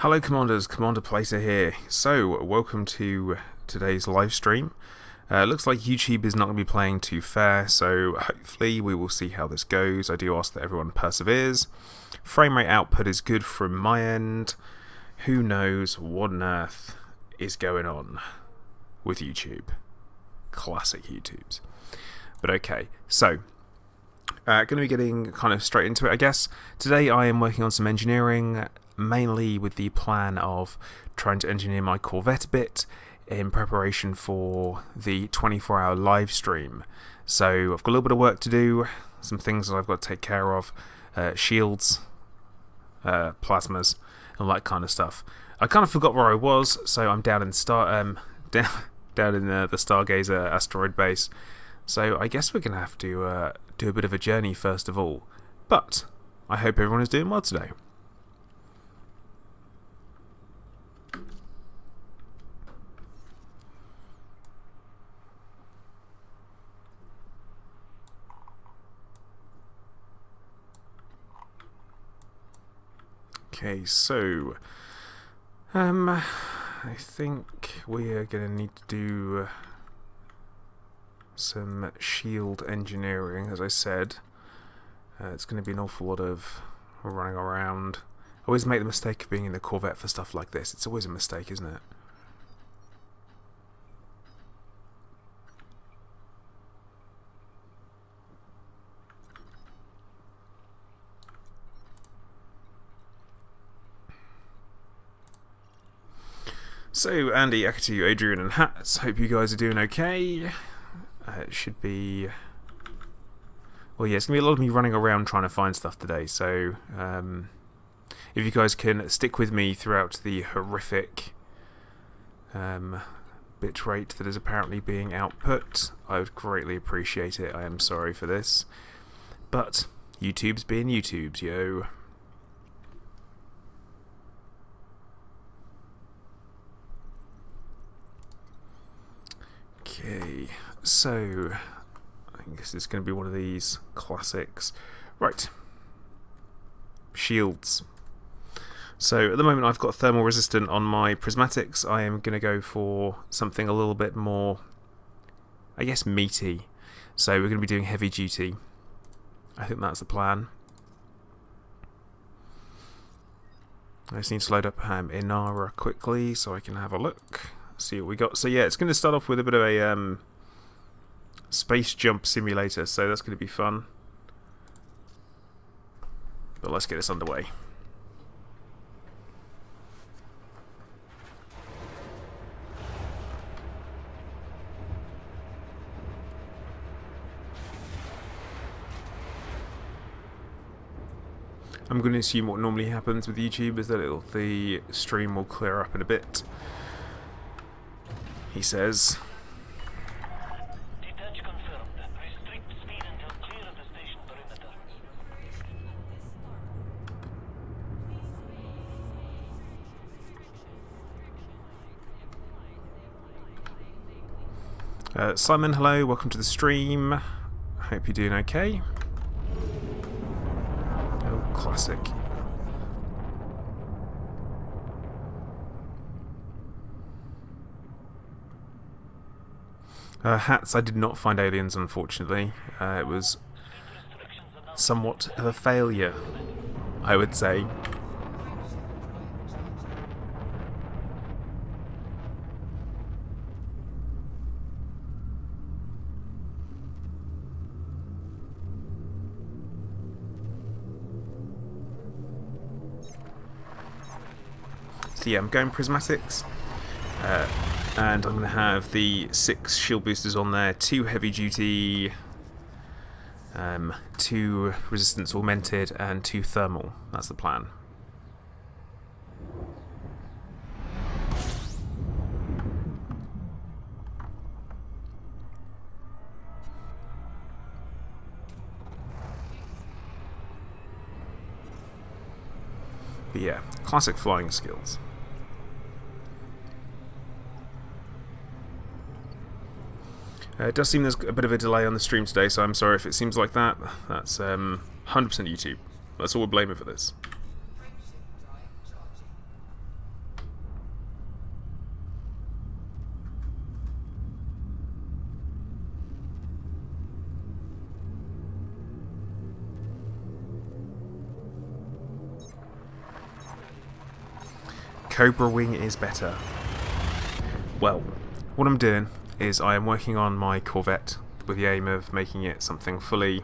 Hello Commanders, Commander Placer here. So, welcome to today's live stream. Looks like YouTube is not going to be playing too fair, so hopefully we will see how this goes. I do ask that everyone perseveres. Frame rate output is good from my end. Who knows what on earth is going on with YouTube. Classic YouTubes. But okay, so going to be getting kind of straight into it, I guess. Today I am working on some engineering, mainly with the plan of trying to engineer my Corvette a bit in preparation for the 24-hour live stream. So I've got a little bit of work to do, some things that I've got to take care of, shields, plasmas, and all that kind of stuff. I kind of forgot where I was, so I'm down in down in the Stargazer asteroid base. So I guess we're going to have to do a bit of a journey first of all. But I hope everyone is doing well today. Okay, so I think we are going to need to do some shield engineering, as I said. It's going to be an awful lot of running around. I always make the mistake of being in the Corvette for stuff like this. It's always a mistake, isn't it? So, Andy, Akatu, Adrian, and Hats, hope you guys are doing okay. It should be... Well, yeah, it's going to be a lot of me running around trying to find stuff today, so if you guys can stick with me throughout the horrific bitrate that is apparently being output, I would greatly appreciate it. I am sorry for this. But YouTube's being YouTube's, yo. Okay, so I guess it's going to be one of these classics. Right, shields. So at the moment I've got thermal resistant on my prismatics. I am going to go for something a little bit more, I guess, meaty. So we're going to be doing heavy duty. I think that's the plan. I just need to load up Inara quickly so I can have a look. See what we got. So yeah, it's going to start off with a bit of a space jump simulator, so that's going to be fun. But let's get this underway. I'm going to assume what normally happens with YouTube is that the stream will clear up in a bit. He says. Detach confirmed. Restrict speed until clear of the station perimeter. Simon, hello, welcome to the stream. Hope you're doing okay. Oh, classic. Hats, I did not find aliens, unfortunately. It was somewhat of a failure, I would say. So yeah, I'm going prismatics. And I'm going to have the 6 shield boosters on there, 2 heavy duty, 2 resistance augmented, and 2 thermal. That's the plan. But yeah, classic flying skills. It does seem there's a bit of a delay on the stream today, so I'm sorry if it seems like that. That's 100% YouTube. That's all we're blaming for this. Cobra Wing is better. Well, what I'm doing is I am working on my Corvette with the aim of making it something fully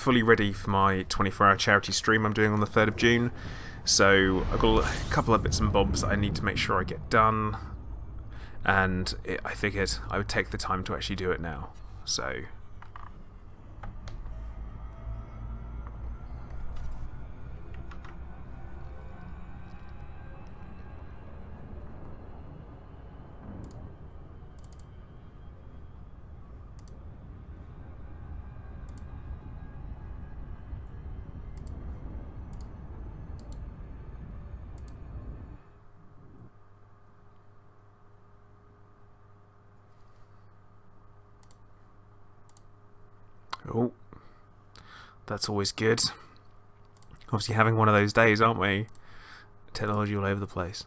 ready for my 24-hour charity stream I'm doing on the 3rd of June. So I've got a couple of bits and bobs that I need to make sure I get done, and I figured I would take the time to actually do it now. So oh, that's always good. Obviously having one of those days, aren't we? Technology all over the place.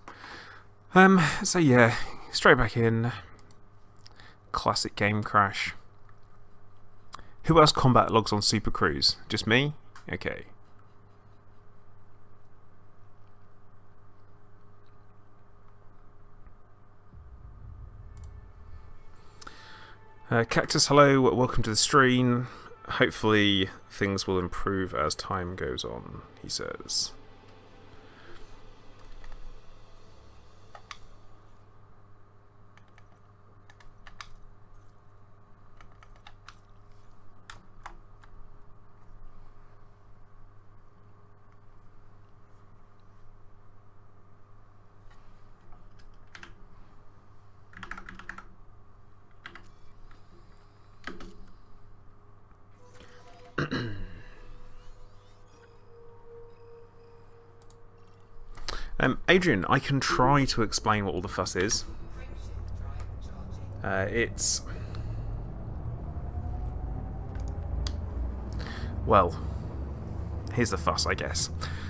So yeah, straight back in. Classic game crash. Who else combat logs on Super Cruise? Just me? Okay. Cactus, hello, welcome to the stream. Hopefully things will improve as time goes on, he says. Adrian, I can try to explain what all the fuss is. Well, here's the fuss, I guess.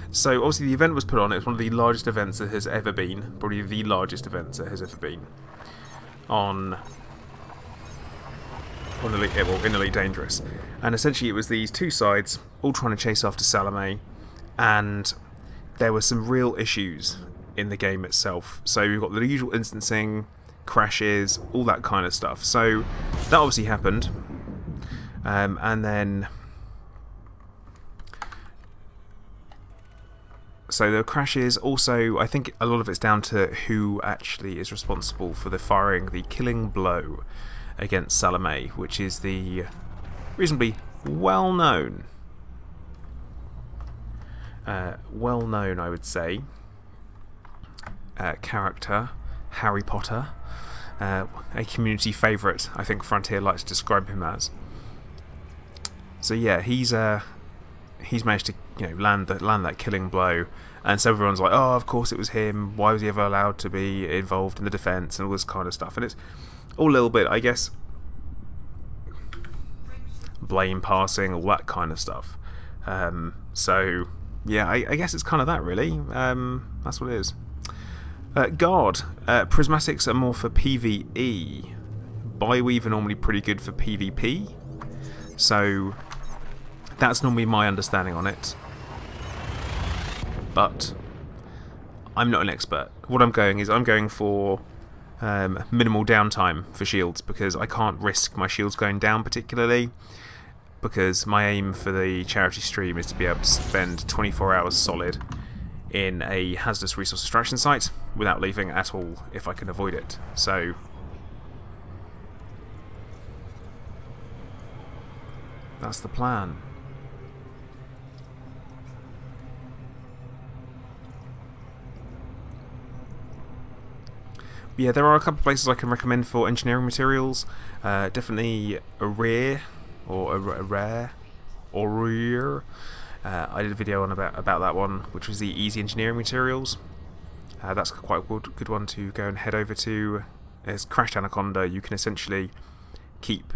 So, obviously the event was put on. It's one of the largest events that has ever been. Probably the largest event that has ever been. In Elite Dangerous. And essentially it was these two sides, all trying to chase after Salome, and there were some real issues in the game itself. So we've got the usual instancing, crashes, all that kind of stuff. So that obviously happened. And then... So the crashes also, I think a lot of it's down to who actually is responsible for firing the killing blow against Salome, which is the reasonably well-known, I would say, character, Harry Potter, a community favourite, I think Frontier likes to describe him as. So yeah, he's managed to land that killing blow, and so everyone's like, oh, of course it was him. Why was he ever allowed to be involved in the defence and all this kind of stuff? And it's all a little bit, I guess, blame passing, all that kind of stuff. So yeah, I guess it's kind of that, really. That's what it is. God, prismatics are more for PvE. Bioweave are normally pretty good for PvP. So that's normally my understanding on it. But I'm not an expert. What I'm going for minimal downtime for shields, because I can't risk my shields going down particularly, because my aim for the charity stream is to be able to spend 24 hours solid in a hazardous resource extraction site without leaving at all if I can avoid it. So that's the plan. Yeah, there are a couple of places I can recommend for engineering materials. Definitely a rare. I did a video on about that one, which was the easy engineering materials. That's quite a good one to go and head over to. It's Crashed Anaconda. You can essentially keep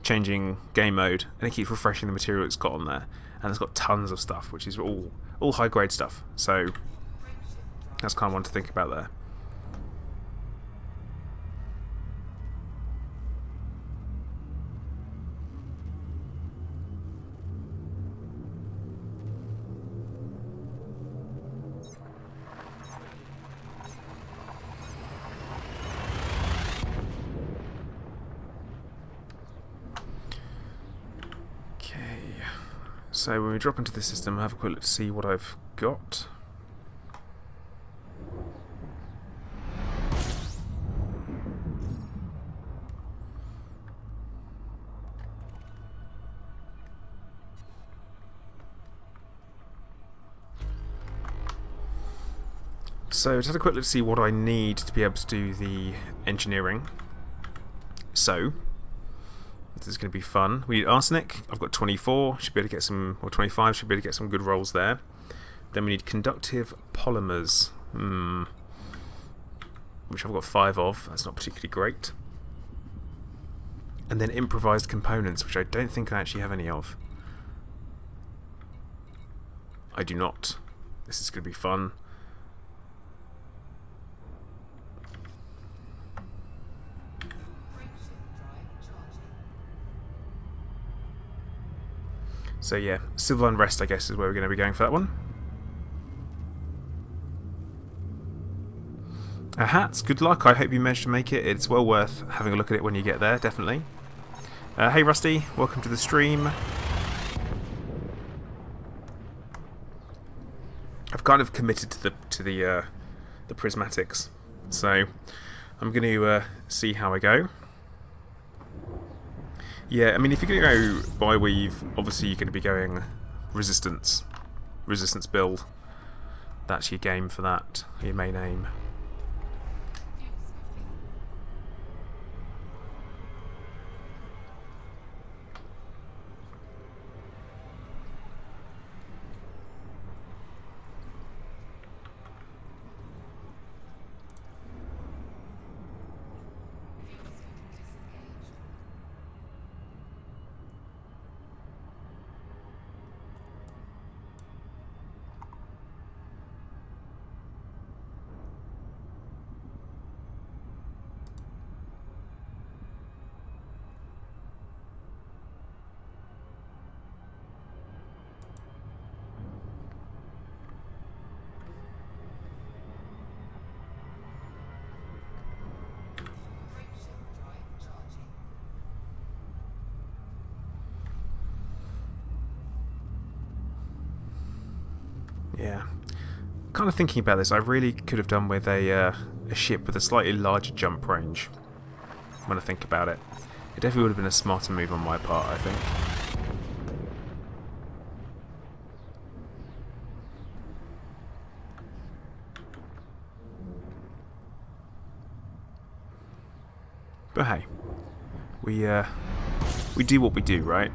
changing game mode, and it keeps refreshing the material it's got on there. And it's got tons of stuff, which is all high grade stuff. So that's kind of one to think about there. So when we drop into the system, I'll have a quick look to see what I've got. So just had a quick look to see what I need to be able to do the engineering. So this is going to be fun. We need arsenic. I've got 24. Should be able to get some, or 25. Should be able to get some good rolls there. Then we need conductive polymers, which I've got 5 of. That's not particularly great. And then improvised components, which I don't think I actually have any of. I do not. This is going to be fun. So yeah, civil unrest, I guess, is where we're going to be going for that one. Hats, good luck. I hope you managed to make it. It's well worth having a look at it when you get there, definitely. Hey Rusty, welcome to the stream. I've kind of committed to the prismatics, so I'm going to see how I go. Yeah, I mean, if you're going to go by weave, obviously you're going to be going resistance build. That's your game for that, your main aim. Yeah. Kind of thinking about this, I really could have done with a ship with a slightly larger jump range. When I think about it. It definitely would have been a smarter move on my part, I think. But hey, we do what we do, right?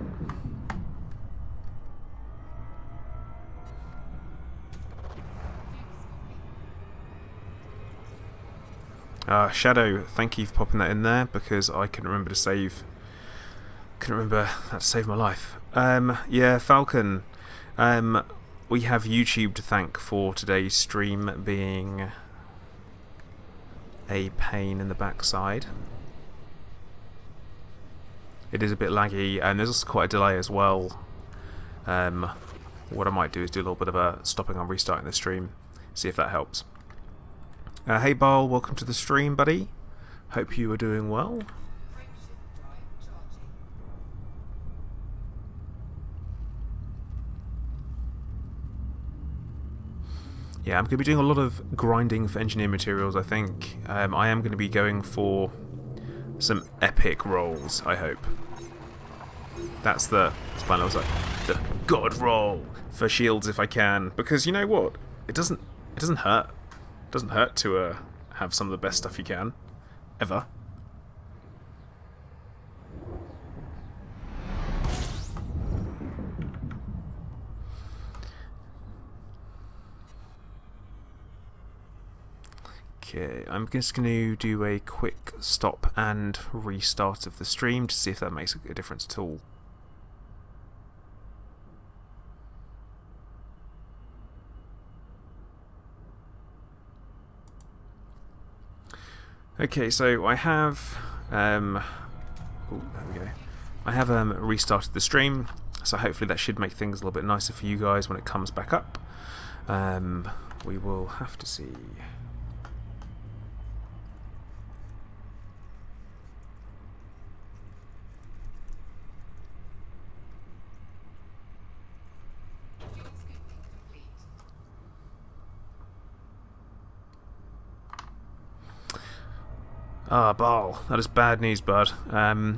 Shadow, thank you for popping that in there because I couldn't remember to save. Couldn't remember how to save my life. Yeah, Falcon. We have YouTube to thank for today's stream being a pain in the backside. It is a bit laggy, and there's also quite a delay as well. What I might do is do a little bit of a stopping and restarting the stream, see if that helps. Hey Barl, welcome to the stream, buddy. Hope you are doing well. Yeah, I'm going to be doing a lot of grinding for engineer materials, I think. I am going to be going for some epic rolls, I hope. That's the plan. I was like, the god roll for shields if I can, because you know what? It doesn't hurt. It doesn't hurt to have some of the best stuff you can, ever. Okay, I'm just going to do a quick stop and restart of the stream to see if that makes a difference at all. Okay, so I have there we go. I have restarted the stream, so hopefully that should make things a little bit nicer for you guys when it comes back up. We will have to see. Ah, Bal, that is bad news, bud. I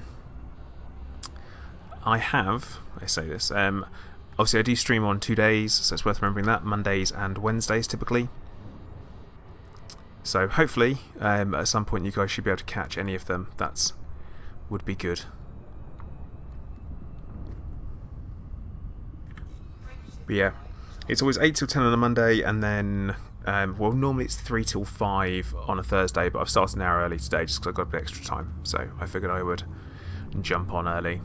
say this, obviously I do stream on 2 days, so it's worth remembering that, Mondays and Wednesdays typically. So hopefully, at some point you guys should be able to catch any of them. Would be good. But yeah, it's always 8 till 10 on a Monday, and then, well, normally it's 3 till 5 on a Thursday, but I've started an hour early today just because I've got a bit extra time, so I figured I would jump on early.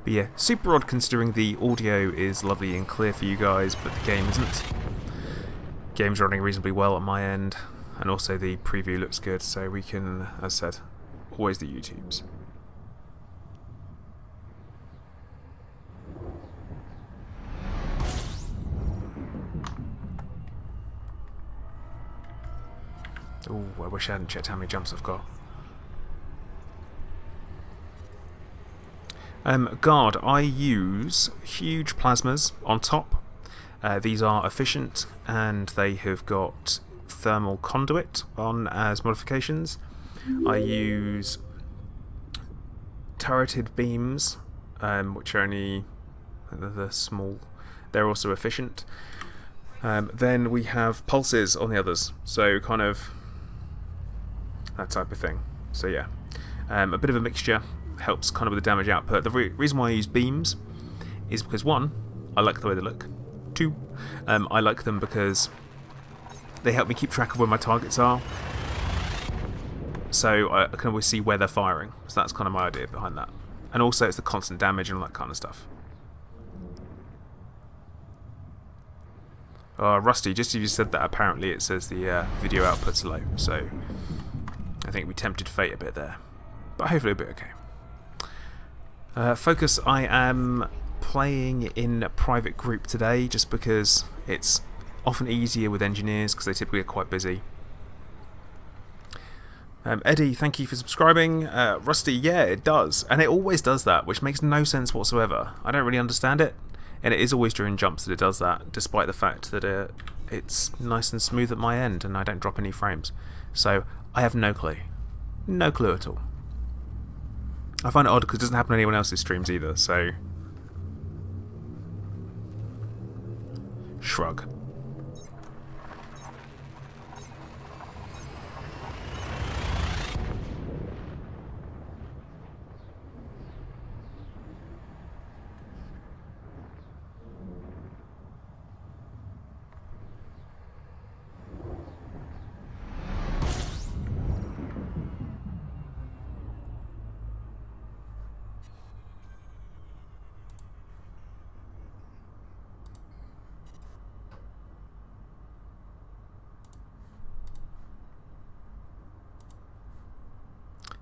But yeah, super odd considering the audio is lovely and clear for you guys, but the game isn't. Game's running reasonably well at my end, and also the preview looks good, so we can, as I said, always the YouTubes. Oh, I wish I hadn't checked how many jumps I've got. Guard, I use huge plasmas on top. These are efficient, and they have got thermal conduit on as modifications. I use turreted beams, which are only the small. They're also efficient. Then we have pulses on the others, so kind of that type of thing. So yeah, a bit of a mixture helps kind of with the damage output. The reason why I use beams is because 1, I like the way they look. 2, I like them because they help me keep track of where my targets are, so I can always see where they're firing. So that's kind of my idea behind that. And also it's the constant damage and all that kind of stuff. Rusty, just as you said that, apparently it says the video output's low, so I think we tempted fate a bit there. But hopefully it'll be okay. Focus, I am playing in a private group today just because it's often easier with engineers because they typically are quite busy. Eddie, thank you for subscribing. Rusty, yeah, it does. And it always does that, which makes no sense whatsoever. I don't really understand it. And it is always during jumps that it does that, despite the fact that it's nice and smooth at my end and I don't drop any frames. So I have no clue. No clue at all. I find it odd because it doesn't happen on anyone else's streams either, so shrug.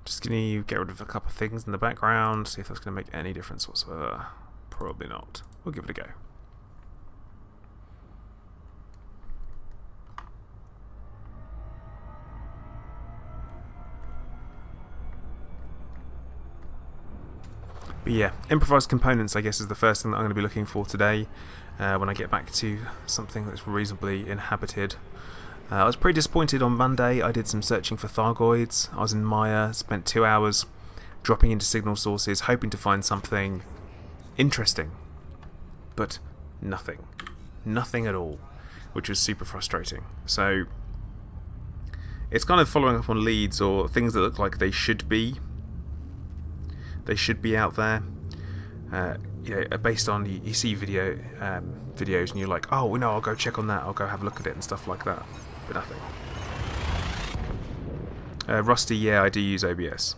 Just going to get rid of a couple of things in the background, see if that's going to make any difference whatsoever. Probably not. We'll give it a go. But yeah, improvised components I guess is the first thing that I'm going to be looking for today when I get back to something that's reasonably inhabited. I was pretty disappointed on Monday. I did some searching for Thargoids. I was in Maya, spent 2 hours dropping into signal sources, hoping to find something interesting. But nothing. Nothing at all, which was super frustrating. So it's kind of following up on leads or things that look like they should be. They should be out there. Based on you see videos and you're like, oh no, I'll go check on that. I'll go have a look at it and stuff like that. But nothing. Rusty, yeah, I do use OBS.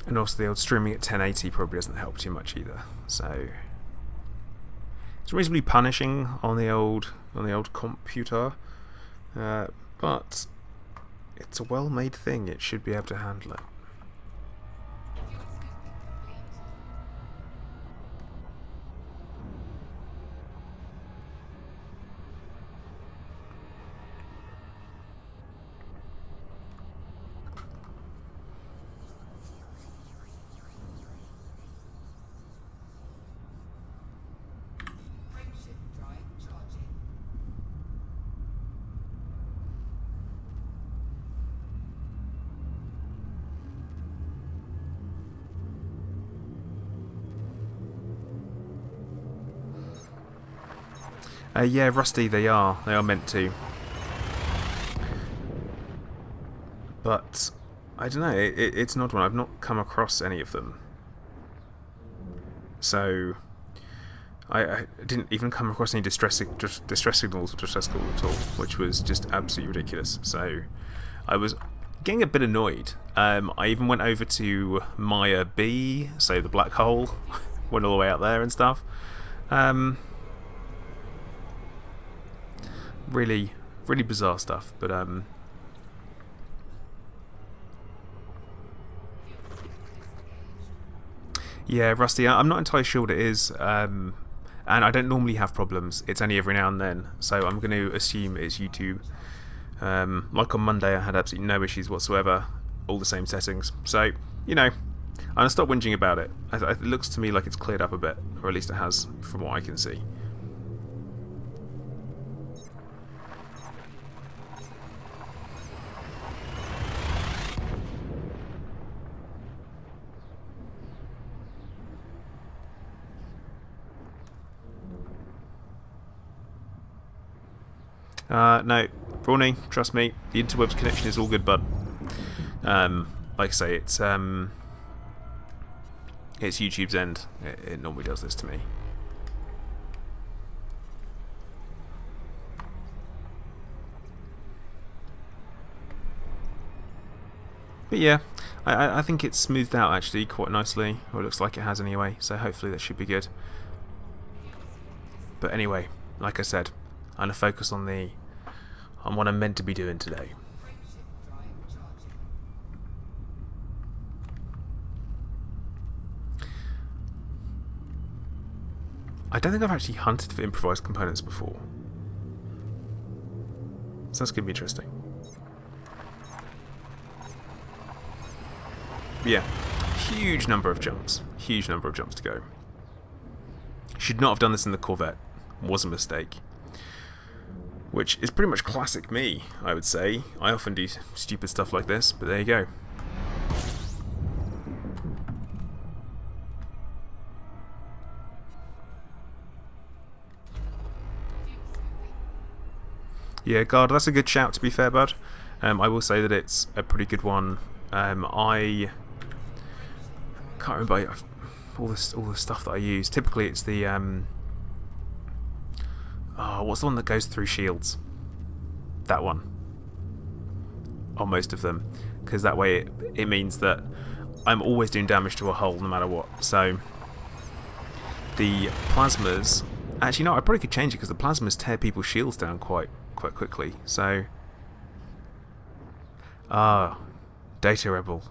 And also the old streaming at 1080 probably doesn't help too much either. So it's reasonably punishing on the old computer, but it's a well-made thing. It should be able to handle it. Yeah, Rusty, they are. They are meant to. But I don't know. It's an odd one. I've not come across any of them. So I didn't even come across any distress signals or distress calls at all, which was just absolutely ridiculous. So I was getting a bit annoyed. I even went over to Maya B, so the black hole, went all the way out there and stuff. Really, really bizarre stuff, but yeah, Rusty, I'm not entirely sure what it is, and I don't normally have problems. It's only every now and then, so I'm going to assume it's YouTube. Like on Monday, I had absolutely no issues whatsoever, all the same settings. So, you know, I'm going to stop whinging about it. It looks to me like it's cleared up a bit, or at least it has, from what I can see. No, Brawny, trust me, the interwebs connection is all good, bud. Like I say, it's YouTube's end. It normally does this to me. But yeah, I think it's smoothed out actually quite nicely, or it looks like it has anyway, so hopefully that should be good. But anyway, like I said, I'm going to focus on what I'm meant to be doing today. I don't think I've actually hunted for improvised components before, so that's going to be interesting. But yeah, huge number of jumps to go. Should not have done this in the Corvette, was a mistake. Which is pretty much classic me, I would say. I often do stupid stuff like this, but there you go. Yeah, God, that's a good shout to be fair, bud. I will say that it's a pretty good one. I can't remember all the stuff that I use. Typically it's the what's the one that goes through shields? That one. On most of them. Because that way it means that I'm always doing damage to a hull no matter what. So the plasmas... Actually, no, I probably could change it because the plasmas tear people's shields down quite quickly. So... Data Rebel.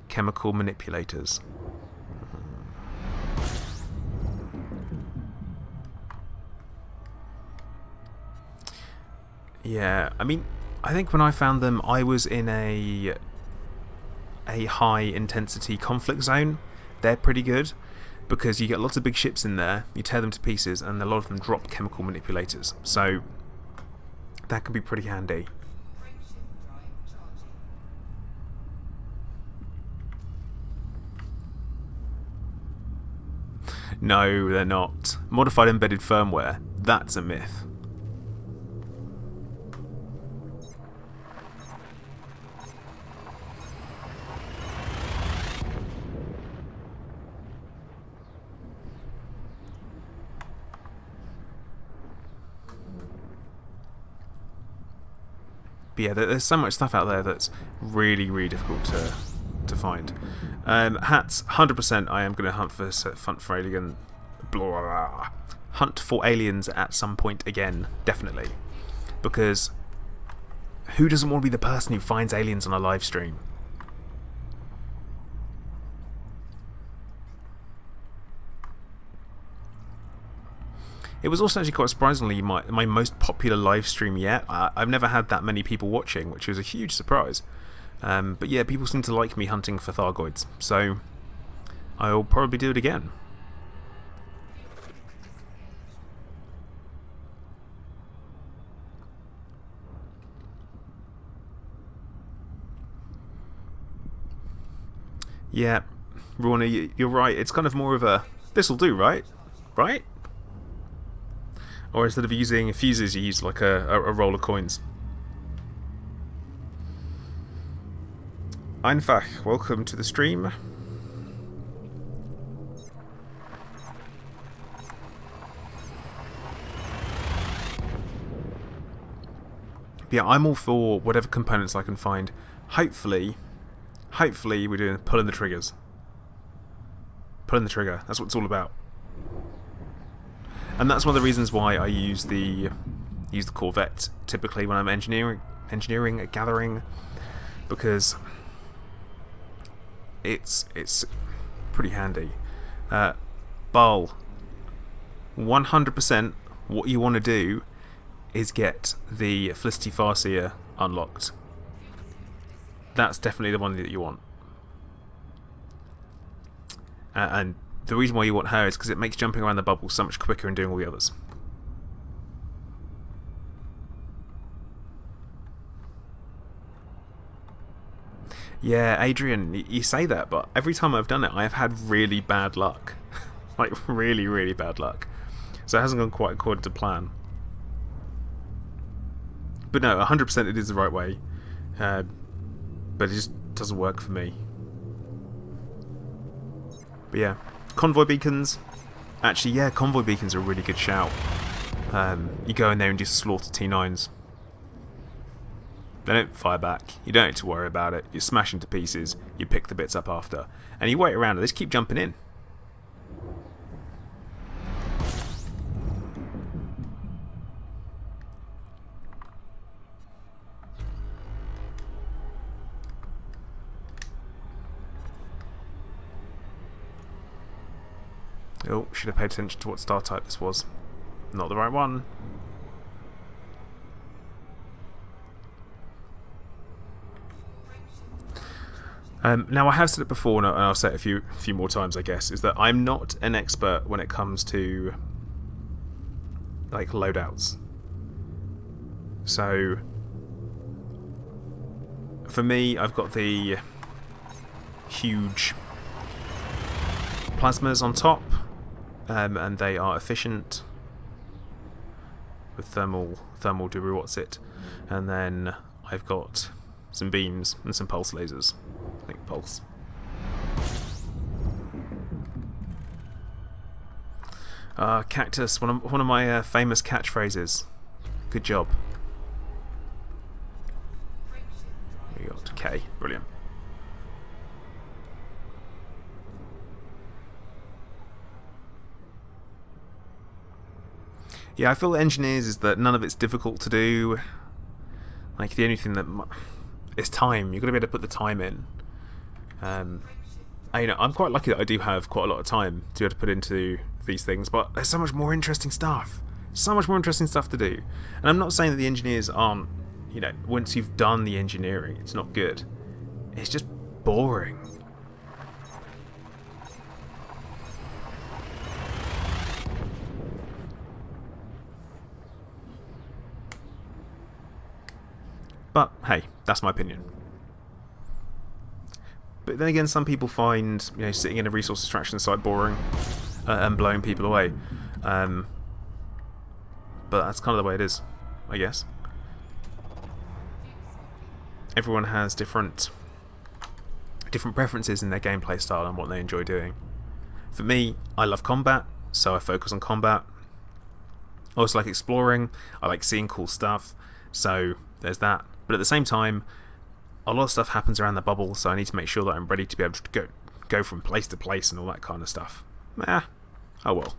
Chemical manipulators. Yeah, I mean, I think when I found them, I was in a high intensity conflict zone. They're pretty good because you get lots of big ships in there, you tear them to pieces, and a lot of them drop chemical manipulators. So that can be pretty handy. No, they're not. Modified embedded firmware, that's a myth. But yeah, there's so much stuff out there that's really, really difficult to find. Hats, 100%. I am going to hunt for alien, hunt for aliens at some point again, definitely, because who doesn't want to be the person who finds aliens on a live stream? It was also actually quite surprisingly my most popular live stream yet. I've never had that many people watching, which was a huge surprise. But yeah, people seem to like me hunting for Thargoids, so I'll probably do it again. Yeah, Rawna, you're right. It's kind of more of a this'll do, right? Right? Or instead of using fuses, you use like a roll of coins. Einfach, welcome to the stream. Yeah, I'm all for whatever components I can find. Hopefully we're doing pulling the triggers. Pulling the trigger, that's what it's all about. And that's one of the reasons why I use the Corvette typically when I'm engineering gathering, because it's pretty handy. Bal, 100% what you want to do is get the Felicity Farseer unlocked. That's definitely the one that you want. And the reason why you want her is because it makes jumping around the bubble so much quicker and doing all the others. Yeah, Adrian, you say that, but every time I've done it, I have had really bad luck. Like, really, really bad luck. So it hasn't gone quite according to plan. But no, 100% it is the right way. But it just doesn't work for me. But yeah, convoy beacons. Actually, yeah, convoy beacons are a really good shout. You go in there and just slaughter T9s. They don't fire back. You don't need to worry about it. You smash into pieces. You pick the bits up after. And you wait around and they just keep jumping in. Oh, should have paid attention to what star type this was. Not the right one. Now I have said it before, and I'll say it a few more times, I guess, is that I'm not an expert when it comes to like loadouts. So for me, I've got the huge plasmas on top, and they are efficient with thermal do what's it, and then I've got some beams and some pulse lasers. I think pulse. Cactus, one of my famous catchphrases. Good job. We got K, brilliant. Yeah, I feel engineers is that none of it's difficult to do. Like the only thing that is time. You've got to be able to put the time in. I'm quite lucky that I do have quite a lot of time to be able to put into these things, but there's so much more interesting stuff. So much more interesting stuff to do. And I'm not saying that the engineers aren't, once you've done the engineering, it's not good. It's just boring. But hey, that's my opinion. But then again, some people find sitting in a resource extraction site boring and blowing people away. But that's kind of the way it is, I guess. Everyone has different preferences in their gameplay style and what they enjoy doing. For me, I love combat, so I focus on combat. I also like exploring. I like seeing cool stuff, so there's that. But at the same time, a lot of stuff happens around the bubble, so I need to make sure that I'm ready to be able to go from place to place and all that kind of stuff. Oh well.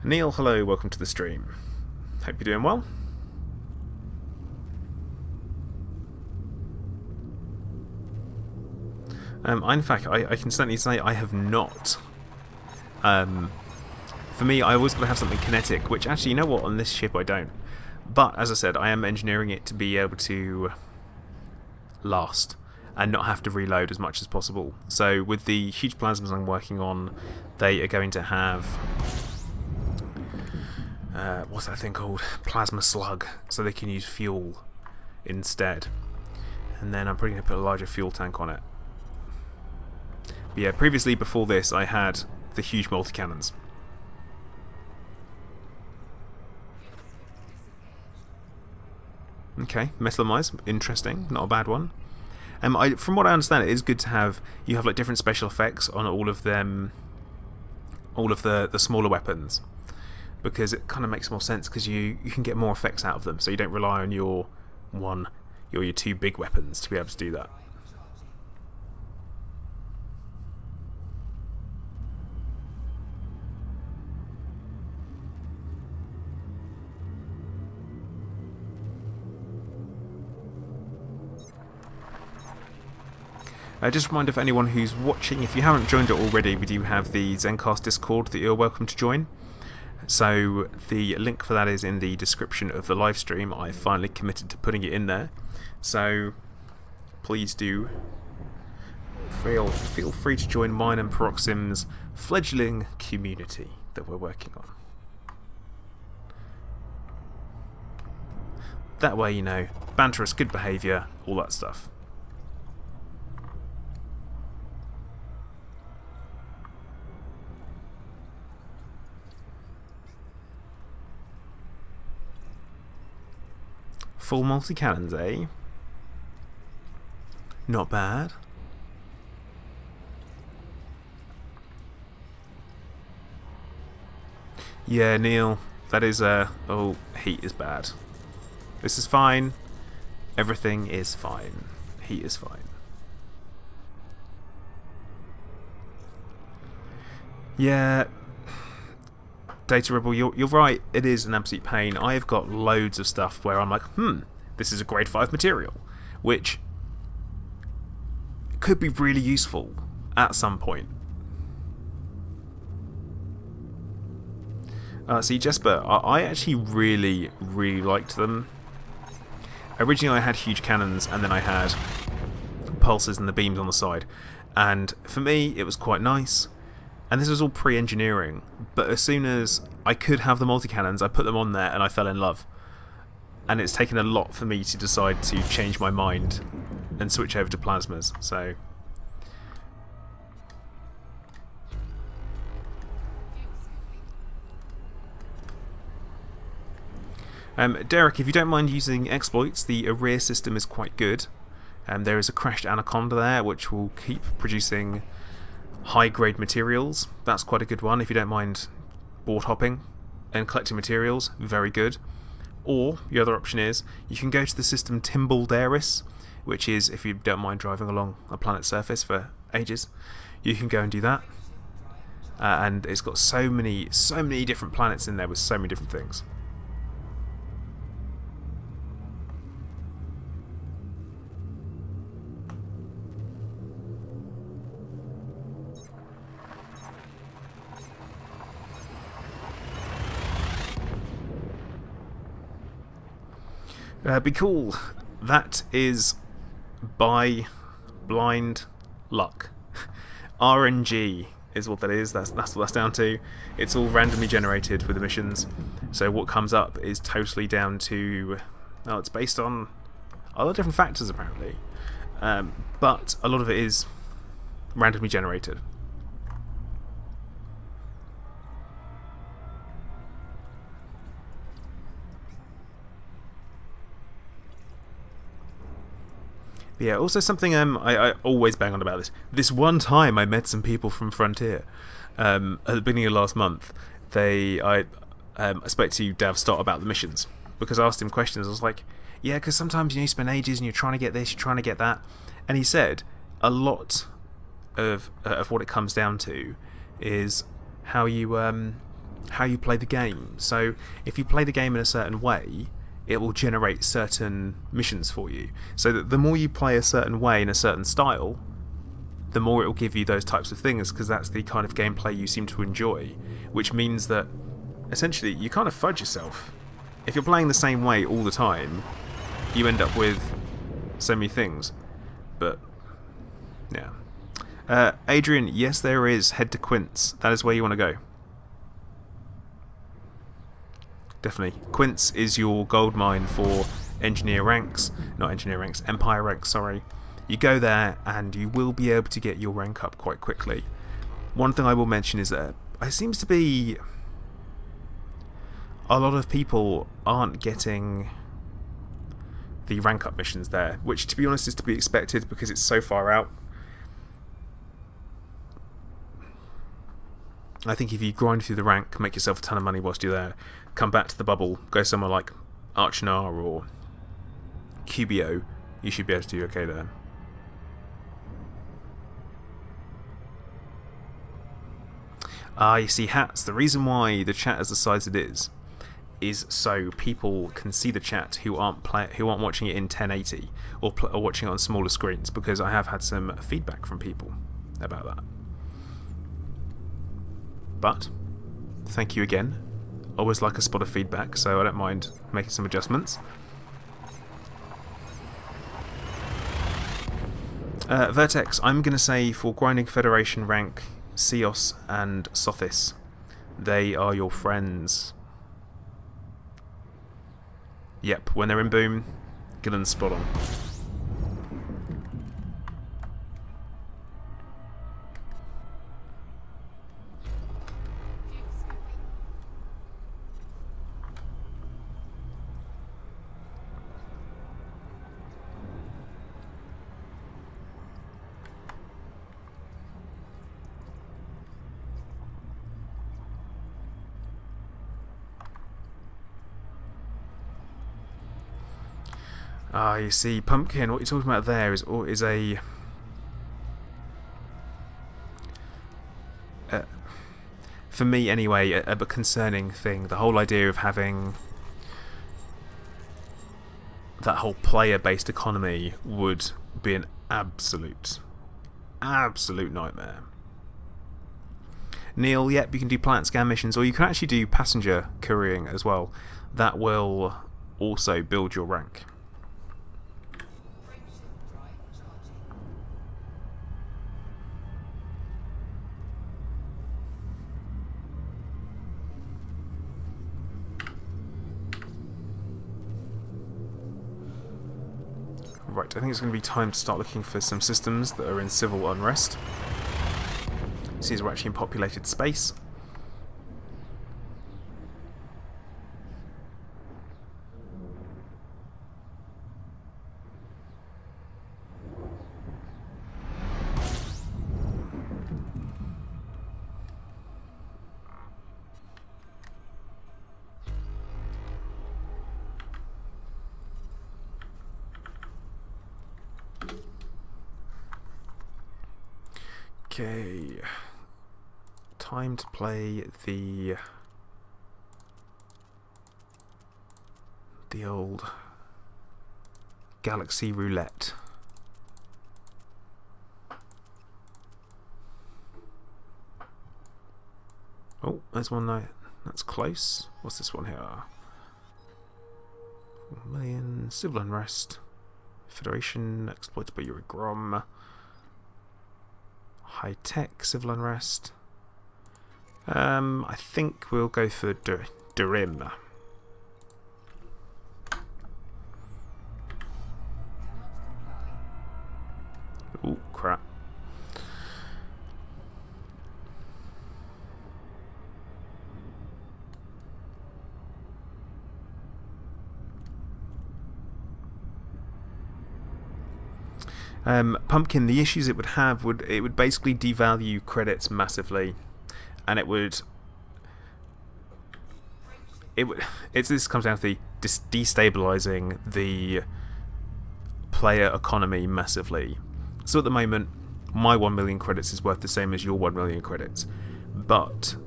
Neil, hello, welcome to the stream. Hope you're doing well. In fact, I can certainly say I have not. For me, I always got to have something kinetic, which actually, you know what, on this ship I don't. But, as I said, I am engineering it to be able to last and not have to reload as much as possible. So with the huge plasmas I'm working on, they are going to have what's that thing called? Plasma slug, so they can use fuel instead. And then I'm probably going to put a larger fuel tank on it. But yeah, previously, before this, I had the huge multi-cannons. Okay, metal mines, interesting, not a bad one. From what I understand, it is good to have. You have like different special effects on all of them, all of the smaller weapons, because it kind of makes more sense because you can get more effects out of them, so you don't rely on your two big weapons to be able to do that. Just a reminder for anyone who's watching, if you haven't joined it already, we do have the Zencast Discord that you're welcome to join. So the link for that is in the description of the live stream. I finally committed to putting it in there. So please do feel free to join mine and Peroxim's fledgling community that we're working on. That way, you know, banterous, good behaviour, all that stuff. Full multi-cannons, eh? Not bad. Yeah, Neil, that is oh, heat is bad. This is fine. Everything is fine. Heat is fine. Yeah. Data Rebel, you're right, it is an absolute pain. I have got loads of stuff where I'm like, this is a grade 5 material, which could be really useful at some point. See, Jesper, I actually really liked them. Originally I had huge cannons, and then I had pulses and the beams on the side, and for me it was quite nice. And this was all pre-engineering, but as soon as I could have the multi-cannons, I put them on there and I fell in love. And it's taken a lot for me to decide to change my mind and switch over to plasmas, so... Derek, if you don't mind using exploits, the arrear system is quite good. There is a crashed anaconda there, which will keep producing high-grade materials. That's quite a good one if you don't mind board hopping and collecting materials. Very good. Or the other option is you can go to the system Timbledaris, which is if you don't mind driving along a planet's surface for ages, you can go and do that. And it's got so many different planets in there with so many different things. Be cool. That is by blind luck. RNG is what that is. That's what that's down to. It's all randomly generated with emissions. So what comes up is totally down to... Oh, it's based on a lot of different factors apparently. But a lot of it is randomly generated. Yeah, also something I always bang on about this. This one time I met some people from Frontier at the beginning of last month. I spoke to Dav Stott about the missions because I asked him questions. I was like, yeah, because sometimes you spend ages and you're trying to get this, you're trying to get that. And he said a lot of what it comes down to is how you play the game. So if you play the game in a certain way, it will generate certain missions for you. So that the more you play a certain way in a certain style, the more it will give you those types of things, because that's the kind of gameplay you seem to enjoy. Which means that essentially you kind of fudge yourself. If you're playing the same way all the time, you end up with so many things. But yeah. Adrian, yes, there is. Head to Quince. That is where you want to go. definitely. Quince is your gold mine for engineer ranks, not engineer ranks, empire ranks, sorry. You go there and you will be able to get your rank up quite quickly. One thing I will mention is that it seems to be a lot of people aren't getting the rank up missions there, which to be honest is to be expected because it's so far out. I think if you grind through the rank, make yourself a ton of money whilst you're there, come back to the bubble, go somewhere like Archnar or QBO, you should be able to do okay there. You see, hats. The reason why the chat is the size it is so people can see the chat who aren't watching it in 1080 or watching it on smaller screens, because I have had some feedback from people about that. But thank you again. Always like a spot of feedback, so I don't mind making some adjustments. Vertex, I'm going to say for grinding Federation rank, Seos and Sothis, they are your friends. Yep, when they're in boom, Gillen's spot on. You see, Pumpkin, what you're talking about there is a for me anyway, a concerning thing. The whole idea of having that whole player-based economy would be an absolute nightmare. Neil, yep, you can do planet scan missions, or you can actually do passenger couriering as well. That will also build your rank. Right, I think it's going to be time to start looking for some systems that are in civil unrest. These are actually in populated space. Okay, time to play the old Galaxy Roulette. Oh, there's one there. That's close. What's this one here? 4 million, civil unrest, Federation exploited by Eurogrom. High-tech civil unrest. I think we'll go for Durim. Ooh, crap. Pumpkin, the issues it would have would basically devalue credits massively, and this comes down to the destabilizing the player economy massively. So at the moment, my 1 million credits is worth the same as your 1 million credits, but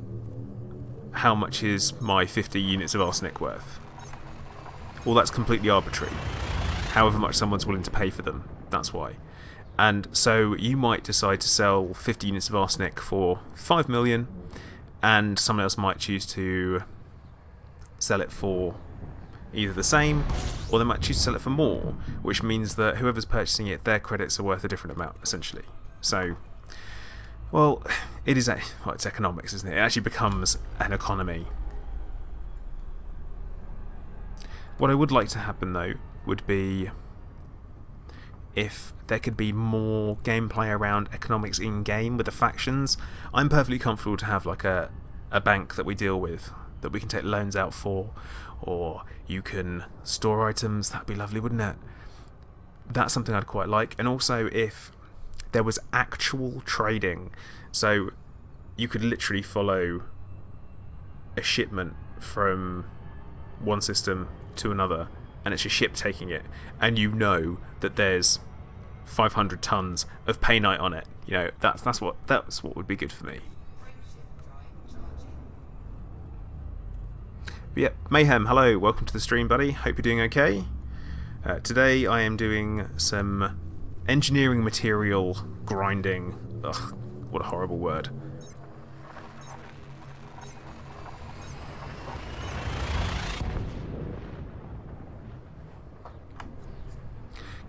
how much is my 50 units of arsenic worth? Well, that's completely arbitrary. However much someone's willing to pay for them, that's why. And so you might decide to sell 50 units of arsenic for 5 million, and someone else might choose to sell it for either the same, or they might choose to sell it for more, which means that whoever's purchasing it, their credits are worth a different amount, essentially. So, well, it's economics, isn't it? It actually becomes an economy. What I would like to happen though would be if there could be more gameplay around economics in game with the factions. I'm perfectly comfortable to have like a bank that we deal with, that we can take loans out for, or you can store items. That'd be lovely, wouldn't it? That's something I'd quite like. And also if there was actual trading, so you could literally follow a shipment from one system to another, and it's a ship taking it, and you know that there's 500 tons of painite on it. You know, that's what would be good for me. But yeah, Mayhem, hello, welcome to the stream, buddy. Hope you're doing okay. Today I am doing some engineering material grinding. Ugh, what a horrible word.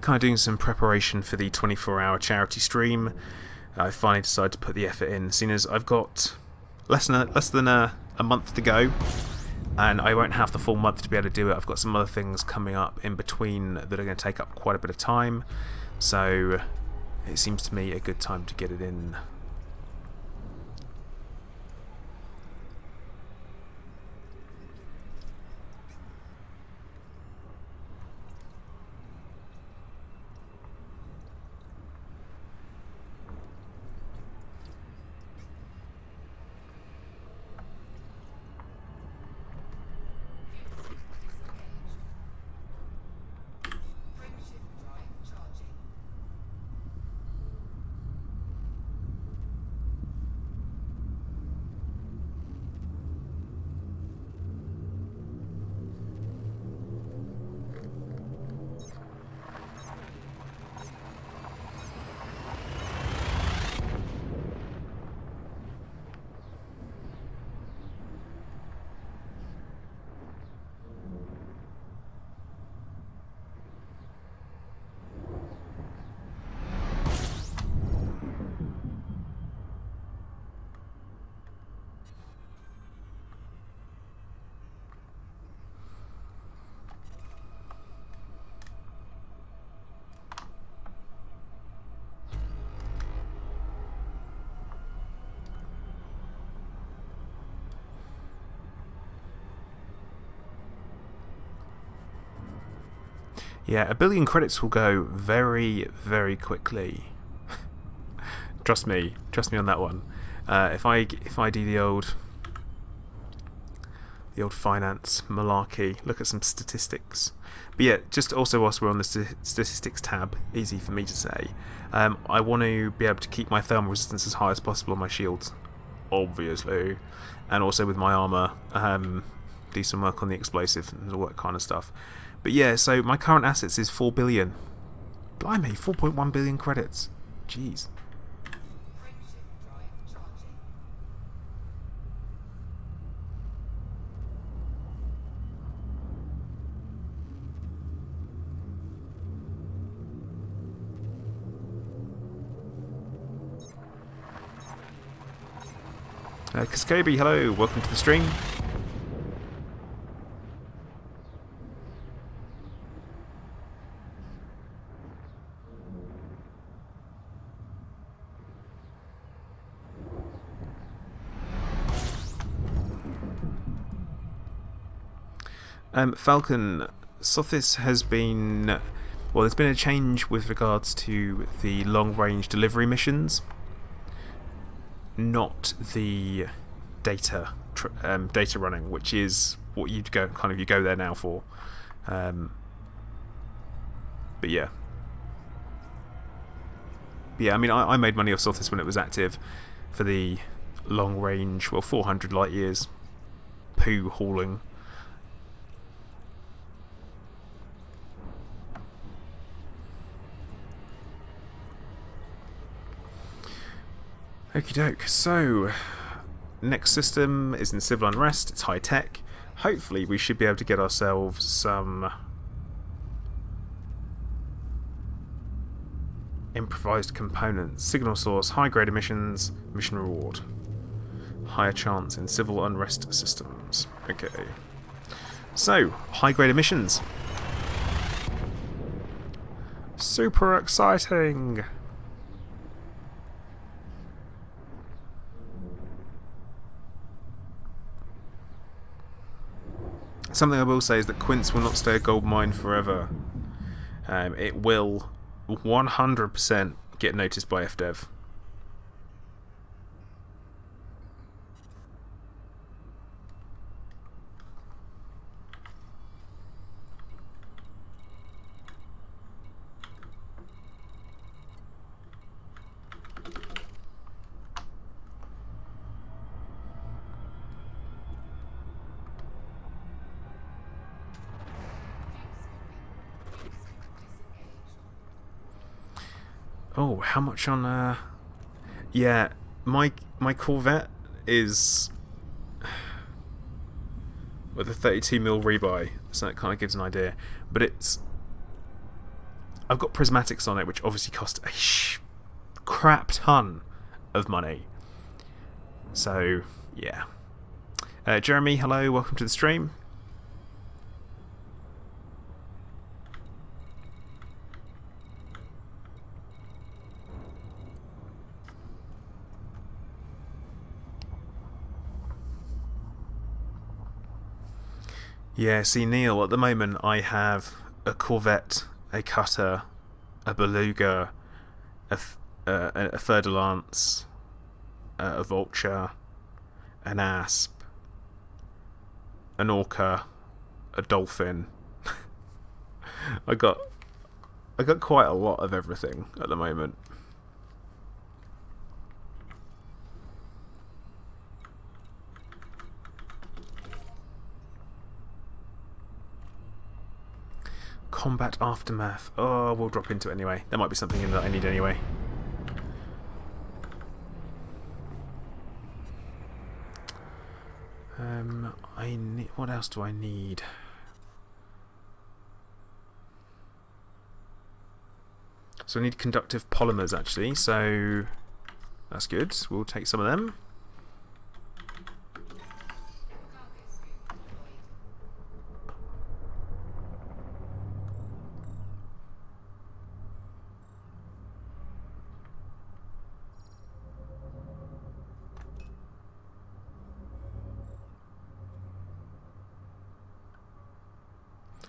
Kind of doing some preparation for the 24-hour charity stream. I finally decided to put the effort in, seeing as I've got less than a month to go, and I won't have the full month to be able to do it. I've got some other things coming up in between that are going to take up quite a bit of time, so it seems to me a good time to get it in. Yeah, 1 billion credits will go very, very quickly. Trust me on that one. If I do the old finance malarkey, look at some statistics. But yeah, just also whilst we're on the statistics tab, easy for me to say, I want to be able to keep my thermal resistance as high as possible on my shields, obviously, and also with my armour, do some work on the explosive and all that kind of stuff. But yeah, so my current assets is 4 billion. Blimey, 4.1 billion credits. Jeez. Kaskobi, hello, welcome to the stream. Falcon, Sothis has been... Well, there's been a change with regards to the long-range delivery missions, not the data running, which is what you go there now for. But yeah. I mean, I made money off Sothis when it was active for the long-range, 400 light years poo hauling. Okie doke, so next system is in Civil Unrest, it's high tech. Hopefully we should be able to get ourselves some improvised components. Signal source, high grade emissions, mission reward. Higher chance in Civil Unrest systems. Okay. So, high-grade emissions. Super exciting! Something I will say is that Quince will not stay a gold mine forever. It will 100% get noticed by FDev. Oh, how much on... Yeah, my Corvette is... with a 32mm rebuy, so that kind of gives an idea. But it's... I've got prismatics on it, which obviously cost a crap ton of money. So, yeah. Jeremy, hello, welcome to the stream. Yeah, see, Neil, at the moment I have a Corvette, a Cutter, a Beluga, a Fer-de-Lance, a Vulture, an Asp, an Orca, a Dolphin. I got quite a lot of everything at the moment. Combat Aftermath. Oh, we'll drop into it anyway. There might be something in that I need anyway. What else do I need? So I need conductive polymers actually, so that's good. We'll take some of them.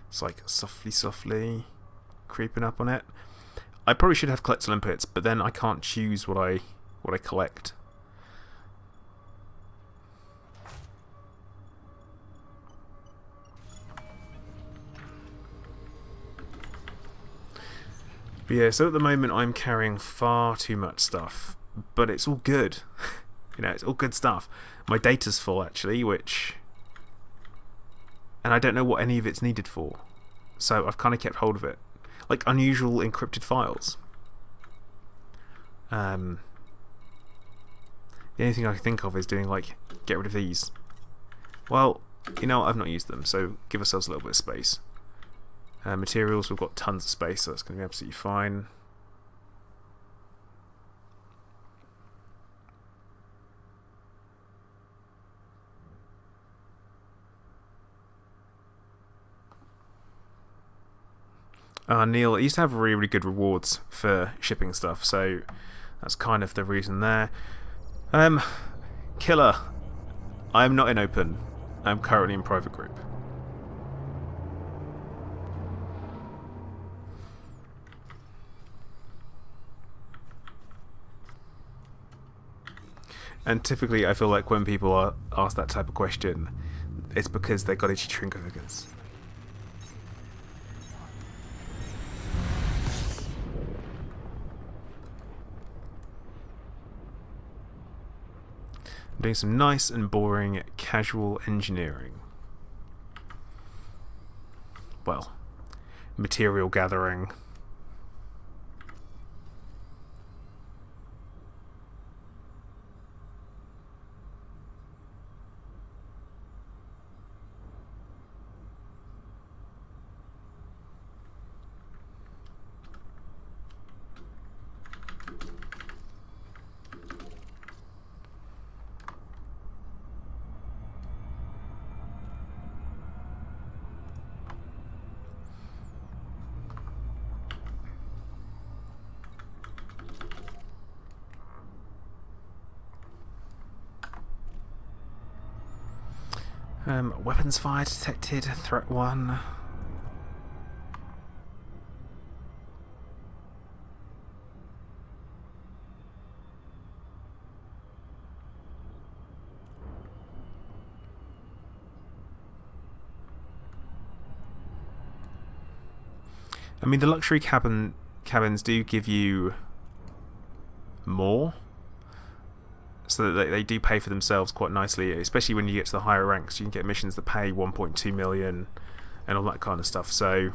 It's like softly creeping up on it. I probably should have collect limpets, but then I can't choose what I collect. But yeah, so at the moment I'm carrying far too much stuff, but it's all good. You know, it's all good stuff. My data's full actually, and I don't know what any of it's needed for. So I've kind of kept hold of it. Like unusual encrypted files. The only thing I can think of is doing like, get rid of these. Well, you know what, I've not used them, so give ourselves a little bit of space. Materials, we've got tons of space, so that's going to be absolutely fine. Neil, I used to have really, really good rewards for shipping stuff, so that's kind of the reason there. Killer, I'm not in open. I'm currently in private group. And typically I feel like when people are asked that type of question, it's because they got itchy trinket figures. I'm doing some nice and boring casual engineering. Well, material gathering. Weapons fire detected. Threat 1. I mean, the luxury cabins do give you more, so that they do pay for themselves quite nicely, especially when you get to the higher ranks. You can get missions that pay 1.2 million and all that kind of stuff. So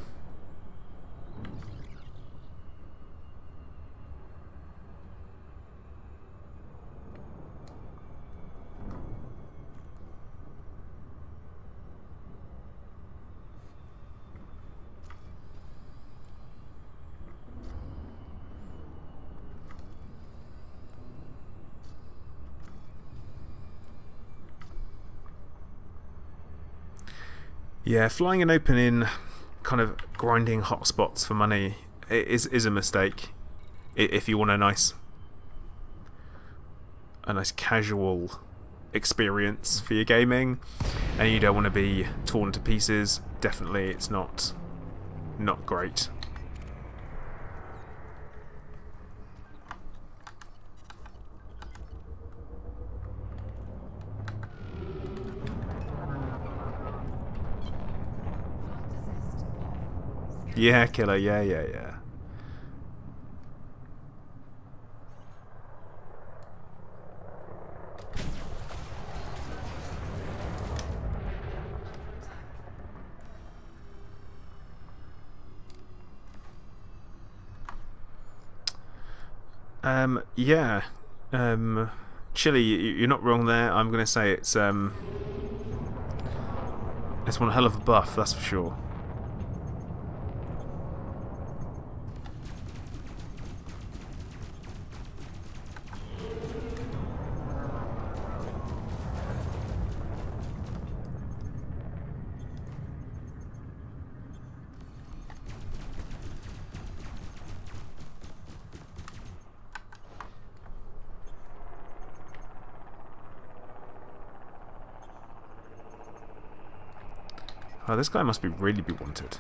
yeah, flying and opening, kind of grinding hotspots for money is a mistake. If you want a nice casual experience for your gaming, and you don't want to be torn to pieces, definitely it's not great. Yeah, killer. Yeah. Yeah. Chili, you're not wrong there. I'm going to say it's one hell of a buff, that's for sure. Oh, this guy must really be wanted.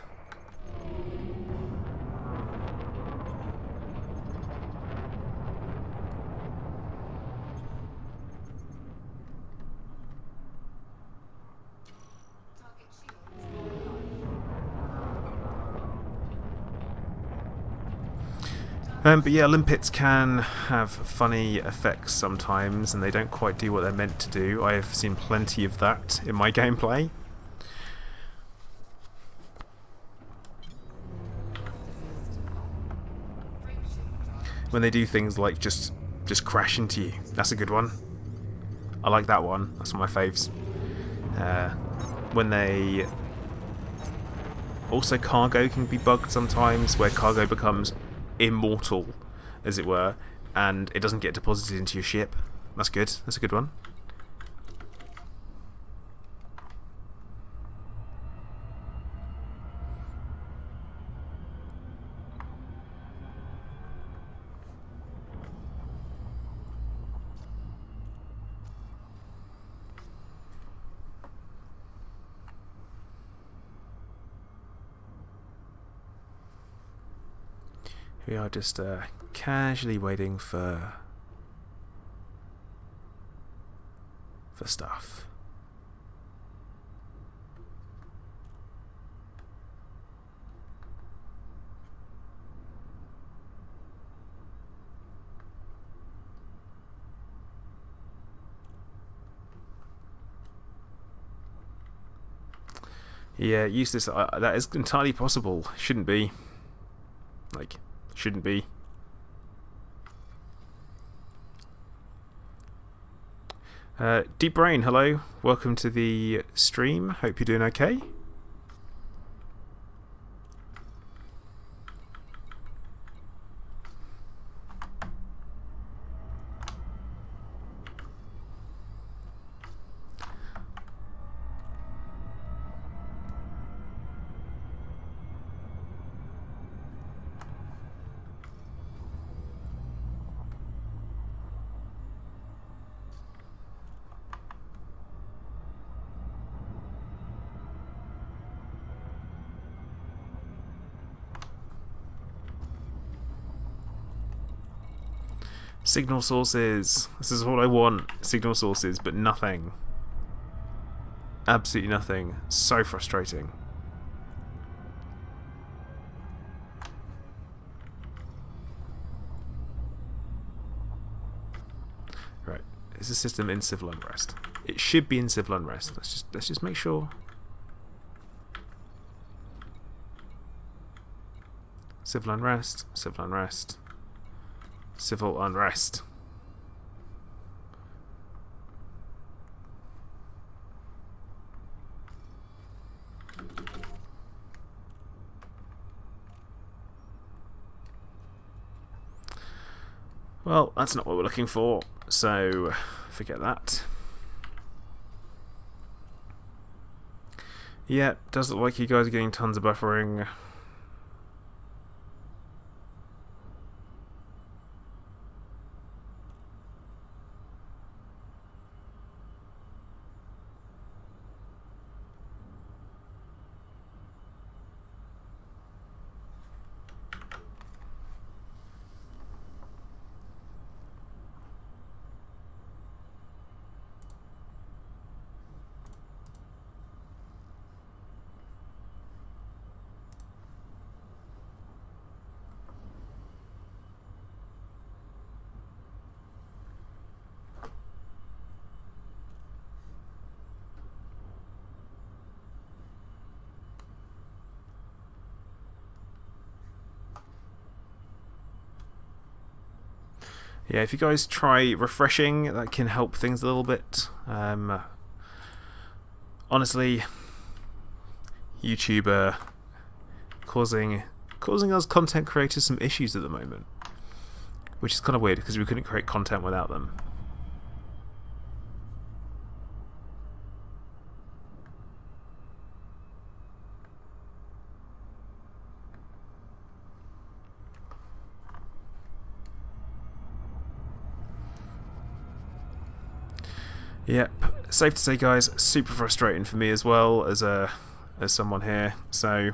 But yeah, limpets can have funny effects sometimes, and they don't quite do what they're meant to do. I have seen plenty of that in my gameplay. When they do things like just crash into you. That's a good one. I like that one. That's one of my faves. When they... Also, cargo can be bugged sometimes, where cargo becomes immortal, as it were, and it doesn't get deposited into your ship. That's good. That's a good one. We are just casually waiting for stuff. Yeah, use this. That is entirely possible. Shouldn't be. Shouldn't be. Deep Brain, hello. Welcome to the stream. Hope you're doing okay. Signal sources. This is what I want. Signal sources, but nothing. Absolutely nothing. So frustrating. Right. Is the system in civil unrest? It should be in civil unrest. Let's just make sure. Civil unrest. Civil unrest. Civil unrest. Well, that's not what we're looking for, so forget that. Yeah, does look like you guys are getting tons of buffering. Yeah, if you guys try refreshing, that can help things a little bit. Honestly, YouTube causing us content creators some issues at the moment, which is kind of weird because we couldn't create content without them. Yep, safe to say, guys, super frustrating for me as well as someone here. So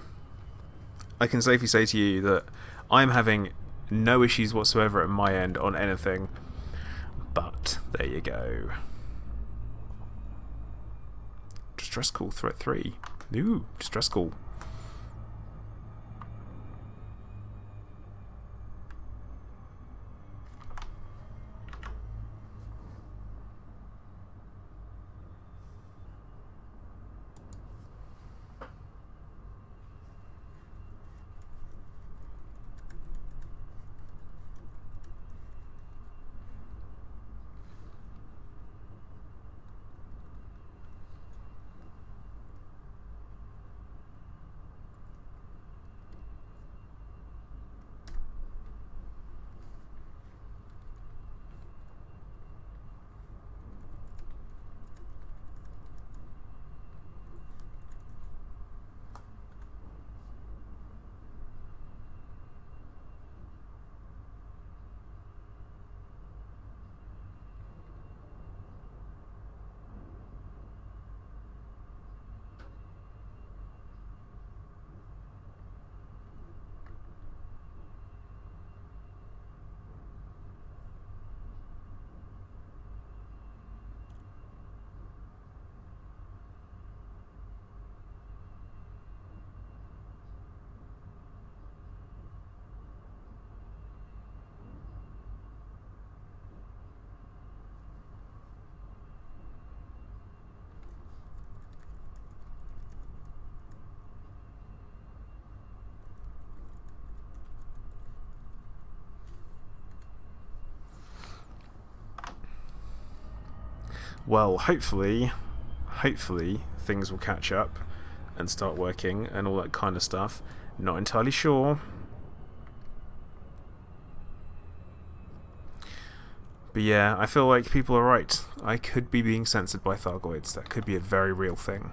I can safely say to you that I'm having no issues whatsoever at my end on anything. But there you go. Distress call threat 3. Ooh, distress call. Well, hopefully things will catch up and start working and all that kind of stuff. Not entirely sure. But yeah, I feel like people are right. I could be being censored by Thargoids. That could be a very real thing.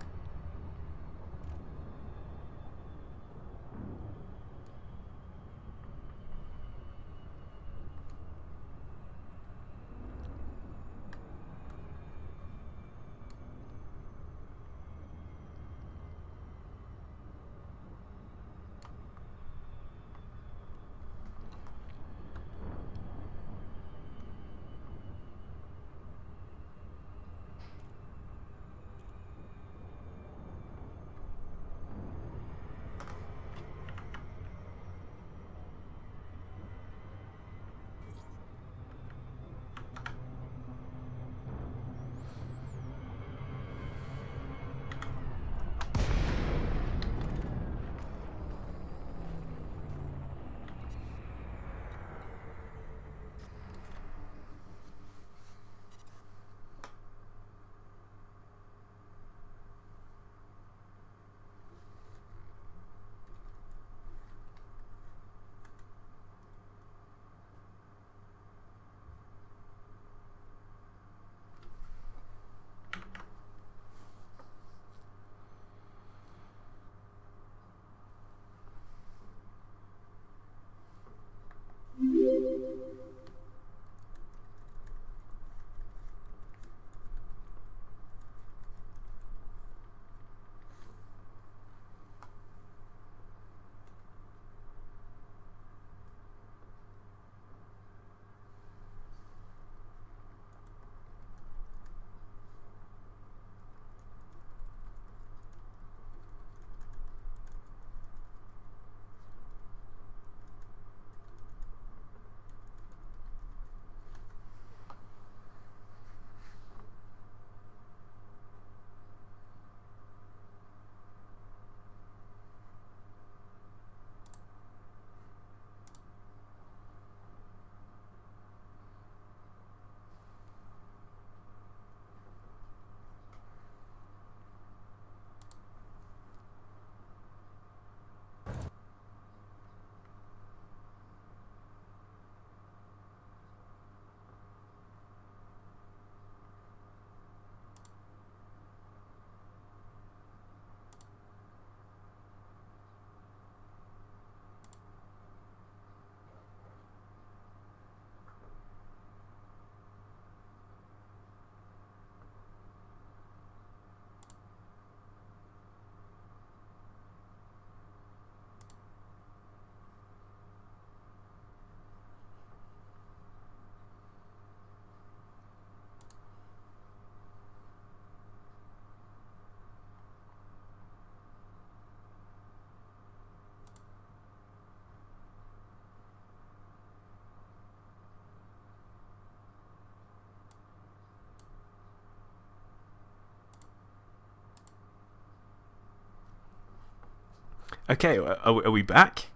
Okay, are we back?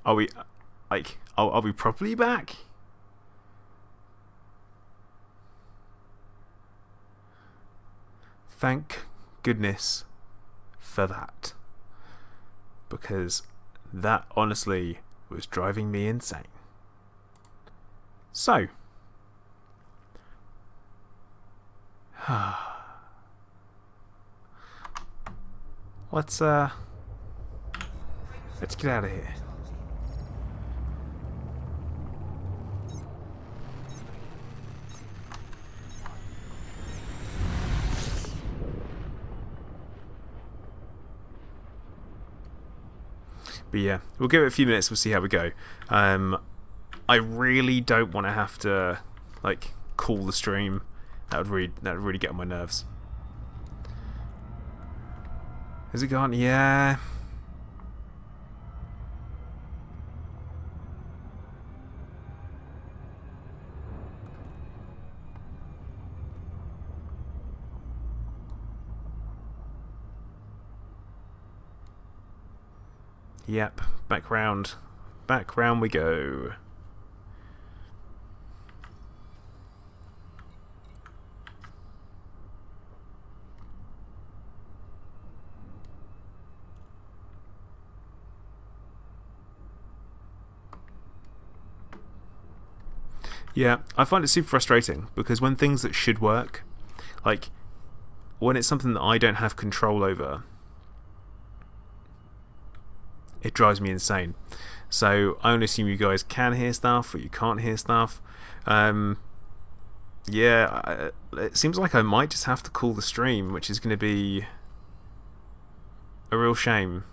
Are we, like, are we properly back? Thank goodness for that. Because that honestly was driving me insane. So, let's get out of here. But yeah, we'll give it a few minutes. We'll see how we go. I really don't want to have to like call the stream. That would really get on my nerves. Has it gone? Yeah. Yep, back round we go. Yeah, I find it super frustrating because when things that should work, like when it's something that I don't have control over, it drives me insane. So I only assume you guys can hear stuff or you can't hear stuff. Yeah, it seems like I might just have to call the stream, which is going to be a real shame.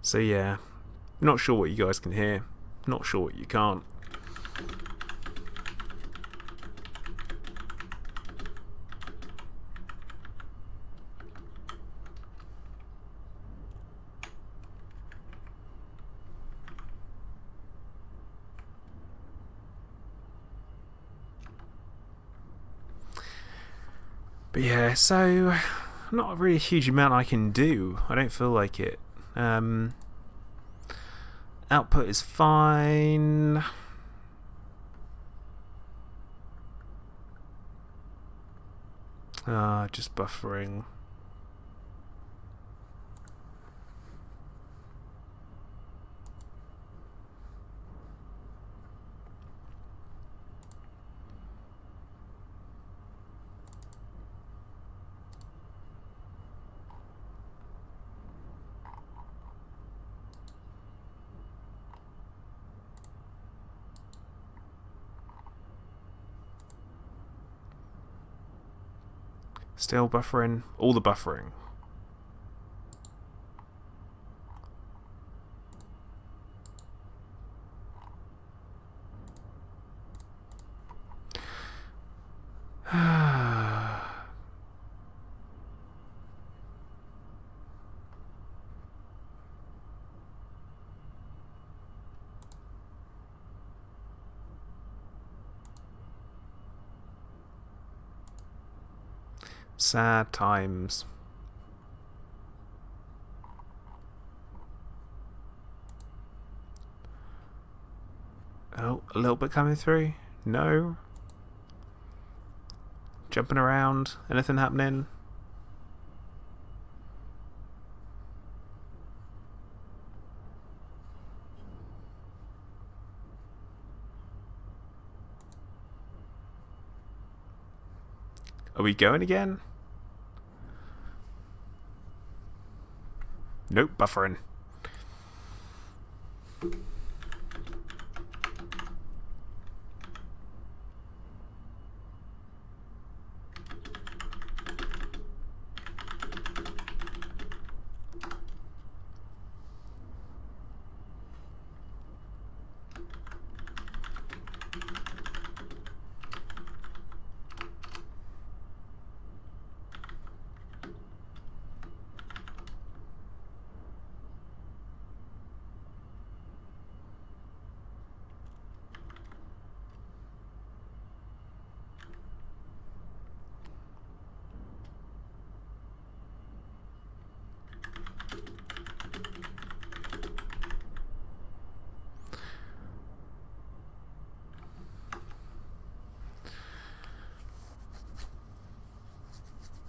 So yeah, not sure what you guys can hear, not sure what you can't. But yeah, so not really a huge amount I can do. I don't feel like it. Output is fine. Just buffering. Still buffering. All the buffering. Sad times. Oh, a little bit coming through? No? Jumping around? Anything happening? Are we going again? Nope, buffering.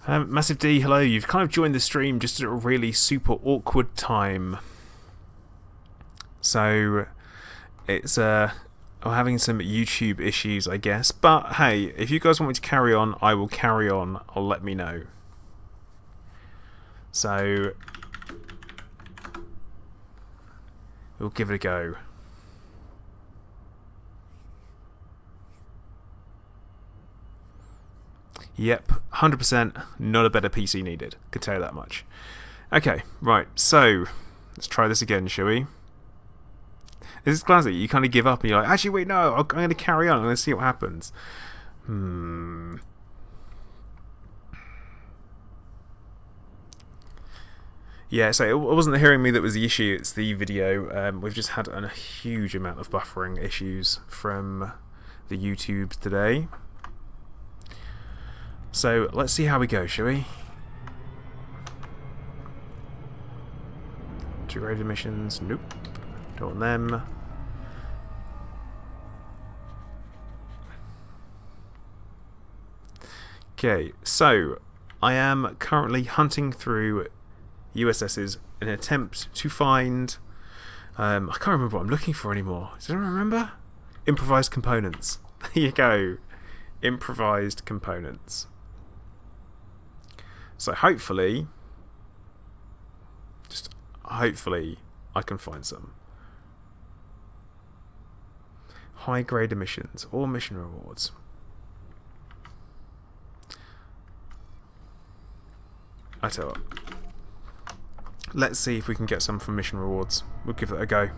Massive D, hello. You've kind of joined the stream just at a really super awkward time. So it's I'm having some YouTube issues, I guess. But hey, if you guys want me to carry on, I will carry on. I'll let me know. So we'll give it a go. Yep, 100%, not a better PC needed. Could tell you that much. Okay, right, so let's try this again, shall we? This is classic. You kind of give up and you're like, actually, wait, no, I'm going to carry on. I'm going to see what happens. Yeah, so it wasn't the hearing me that was the issue, it's the video. We've just had a huge amount of buffering issues from the YouTube today. So let's see how we go, shall we? 2 raid missions, nope. Don't want them. Okay, so I am currently hunting through USS's in an attempt to find... I can't remember what I'm looking for anymore. Does anyone remember? Improvised components. There you go. Improvised components. So hopefully, just hopefully, I can find some. High grade emissions or mission rewards. I tell you what. Let's see if we can get some from mission rewards. We'll give it a go.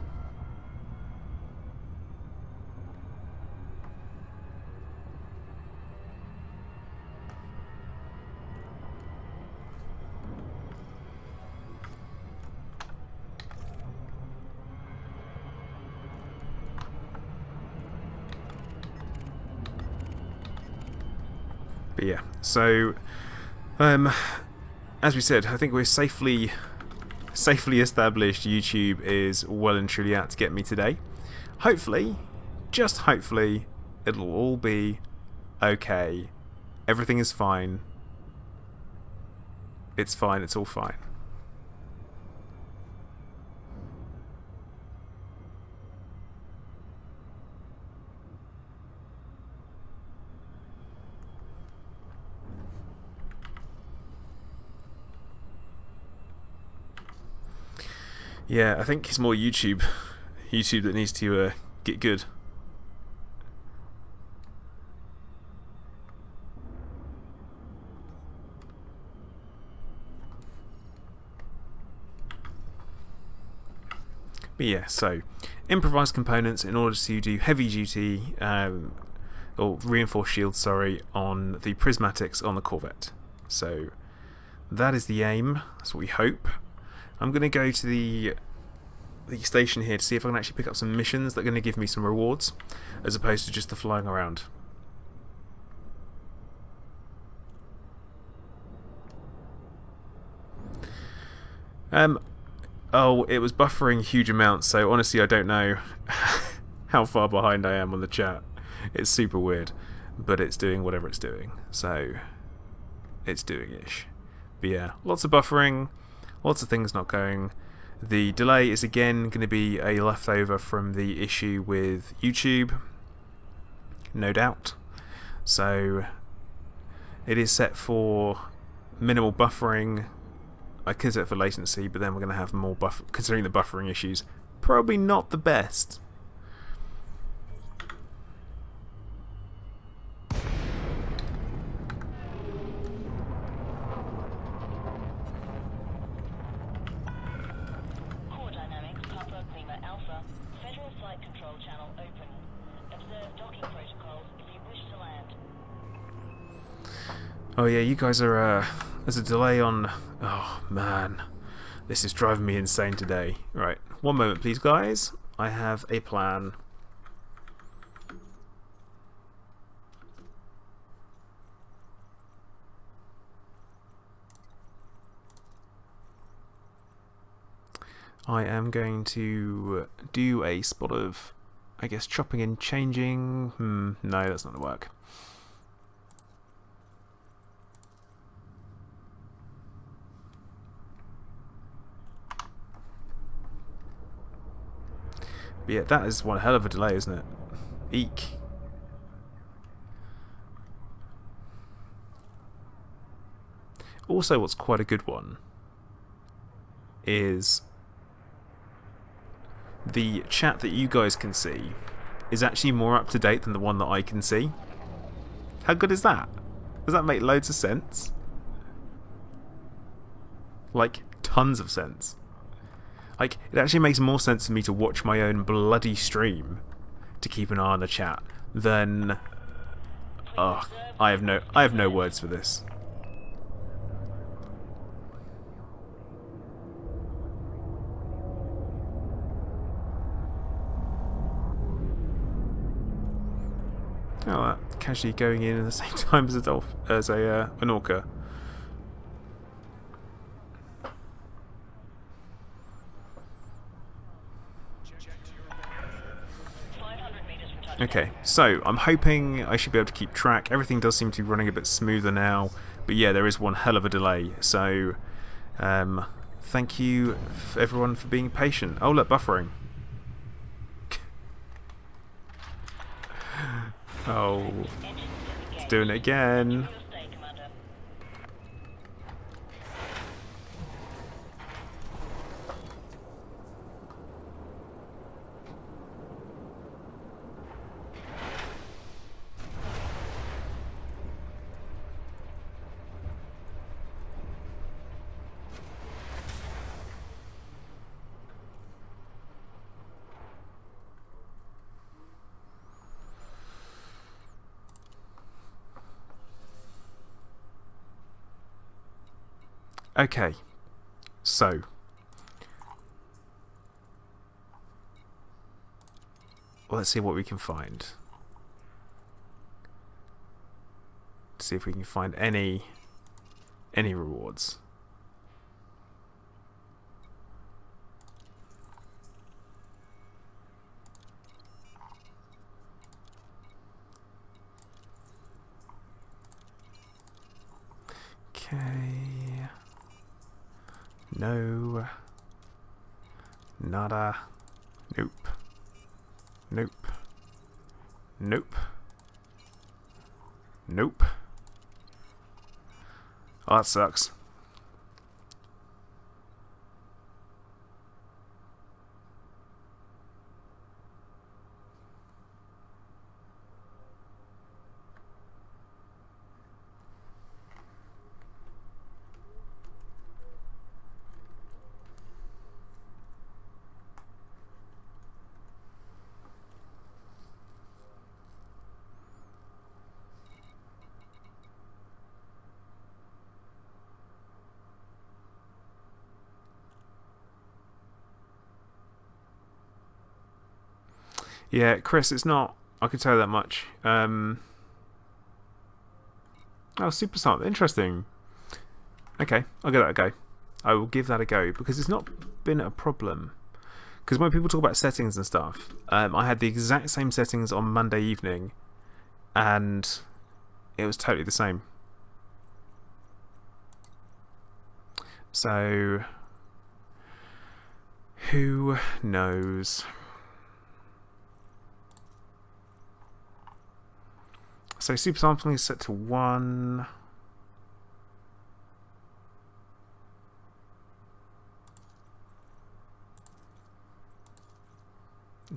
But yeah, so as we said, I think we're safely established YouTube is well and truly out to get me today. Hopefully, just hopefully, it'll all be okay. Everything is fine. It's fine, it's all fine. Yeah, I think it's more YouTube that needs to get good. But yeah, so improvised components in order to do heavy duty or reinforced shields, sorry, on the prismatics on the Corvette. So that is the aim. That's what we hope. I'm going to go to the station here to see if I can actually pick up some missions that are going to give me some rewards, as opposed to just the flying around. Oh, it was buffering huge amounts, so honestly I don't know how far behind I am on the chat. It's super weird, but it's doing whatever it's doing, so it's doing-ish. But yeah, lots of buffering. Lots of things not going. The delay is again going to be a leftover from the issue with YouTube, no doubt. So it is set for minimal buffering. I could set it for latency, but then we're going to have more buffer. Considering the buffering issues, probably not the best. Oh yeah, you guys are, there's a delay on... Oh man, this is driving me insane today. Right, one moment please guys, I have a plan. I am going to do a spot of, I guess, chopping and changing. No, that's not going to work. But yeah, that is one hell of a delay, isn't it? Eek. Also, what's quite a good one is the chat that you guys can see is actually more up to date than the one that I can see. How good is that? Does that make loads of sense? Like, tons of sense. Like, it actually makes more sense for me to watch my own bloody stream to keep an eye on the chat than... Ugh, I have no words for this. Oh, that casually going in at the same time as an orca. Okay, so I'm hoping I should be able to keep track. Everything does seem to be running a bit smoother now, but yeah, there is one hell of a delay. So, thank you everyone for being patient. Oh look, buffering. Oh, it's doing it again. Okay, so let's see what we can find. See if we can find any rewards. Okay. No. Nada. Nope. Nope. Nope. Nope. Oh, that sucks. Yeah, Chris, it's not. I can tell you that much. Oh, Super Smart. Interesting. Okay, I'll give that a go. I will give that a go because it's not been a problem. Because when people talk about settings and stuff, I had the exact same settings on Monday evening, and it was totally the same. So, who knows? So super sampling is set to 1.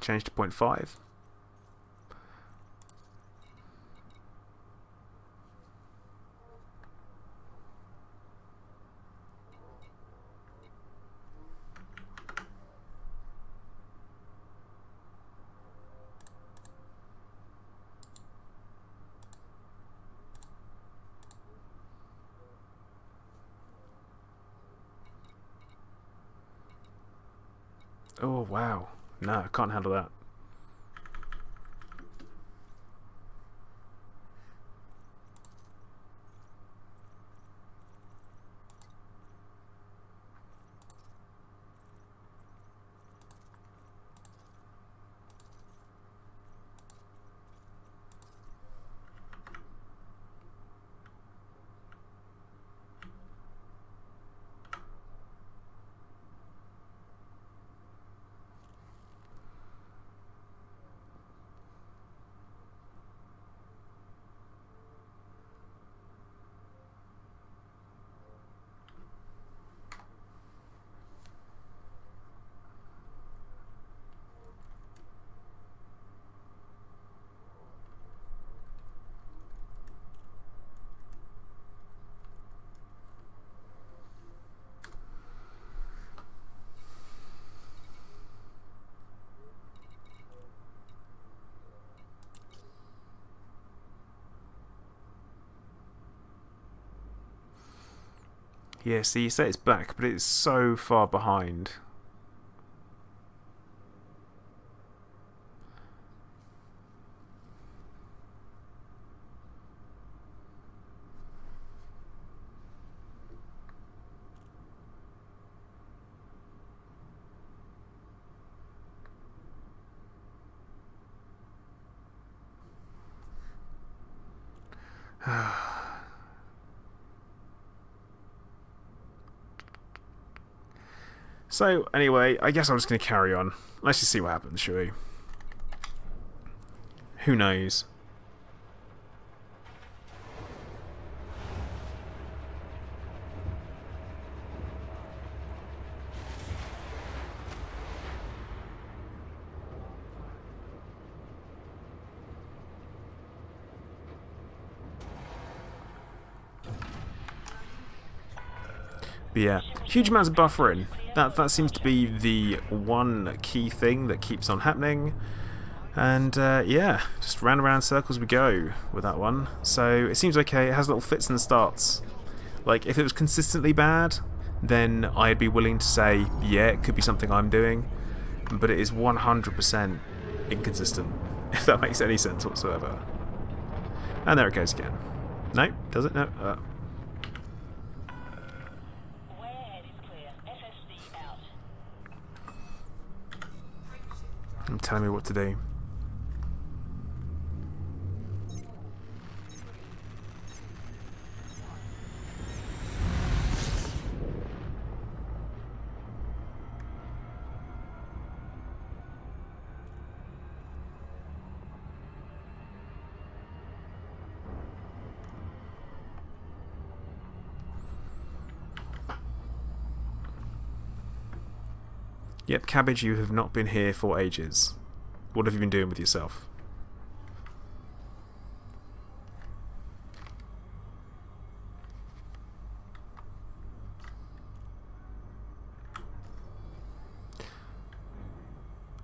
Change to 0.5. Oh wow. No, I can't handle that. Yeah, see, you say it's back, but it's so far behind. So, anyway, I guess I'm just going to carry on. Let's just see what happens, shall we? Who knows? But yeah, huge amounts of buffering. That seems to be the one key thing that keeps on happening. And yeah, just round and round circles we go with that one. So it seems okay. It has little fits and starts. Like, if it was consistently bad, then I'd be willing to say, yeah, it could be something I'm doing. But it is 100% inconsistent, if that makes any sense whatsoever. And there it goes again. No, does it? No. Telling me what to do. Yep, Cabbage, you have not been here for ages. What have you been doing with yourself?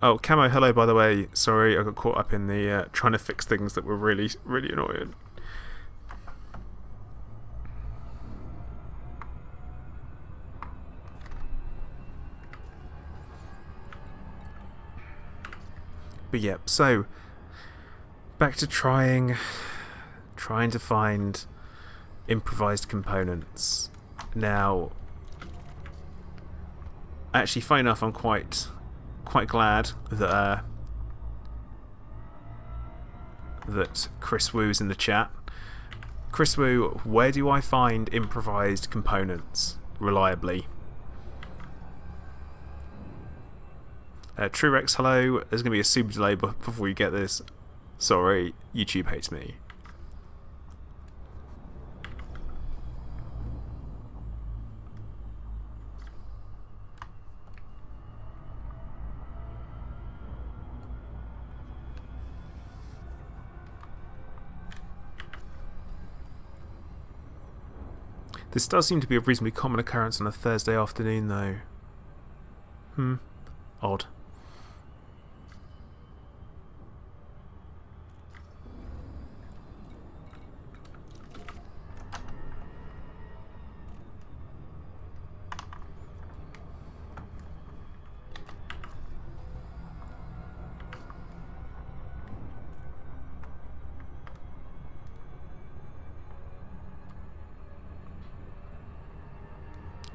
Oh, Camo, hello, by the way. Sorry, I got caught up in the trying to fix things that were really, really annoying. But yeah, so back to trying to find improvised components. Now, actually, funny enough, I'm quite glad that that Chris Woo's in the chat. Chris Woo, where do I find improvised components reliably? Truex, hello. There's going to be a super delay before you get this. Sorry, YouTube hates me. This does seem to be a reasonably common occurrence on a Thursday afternoon, though. Odd.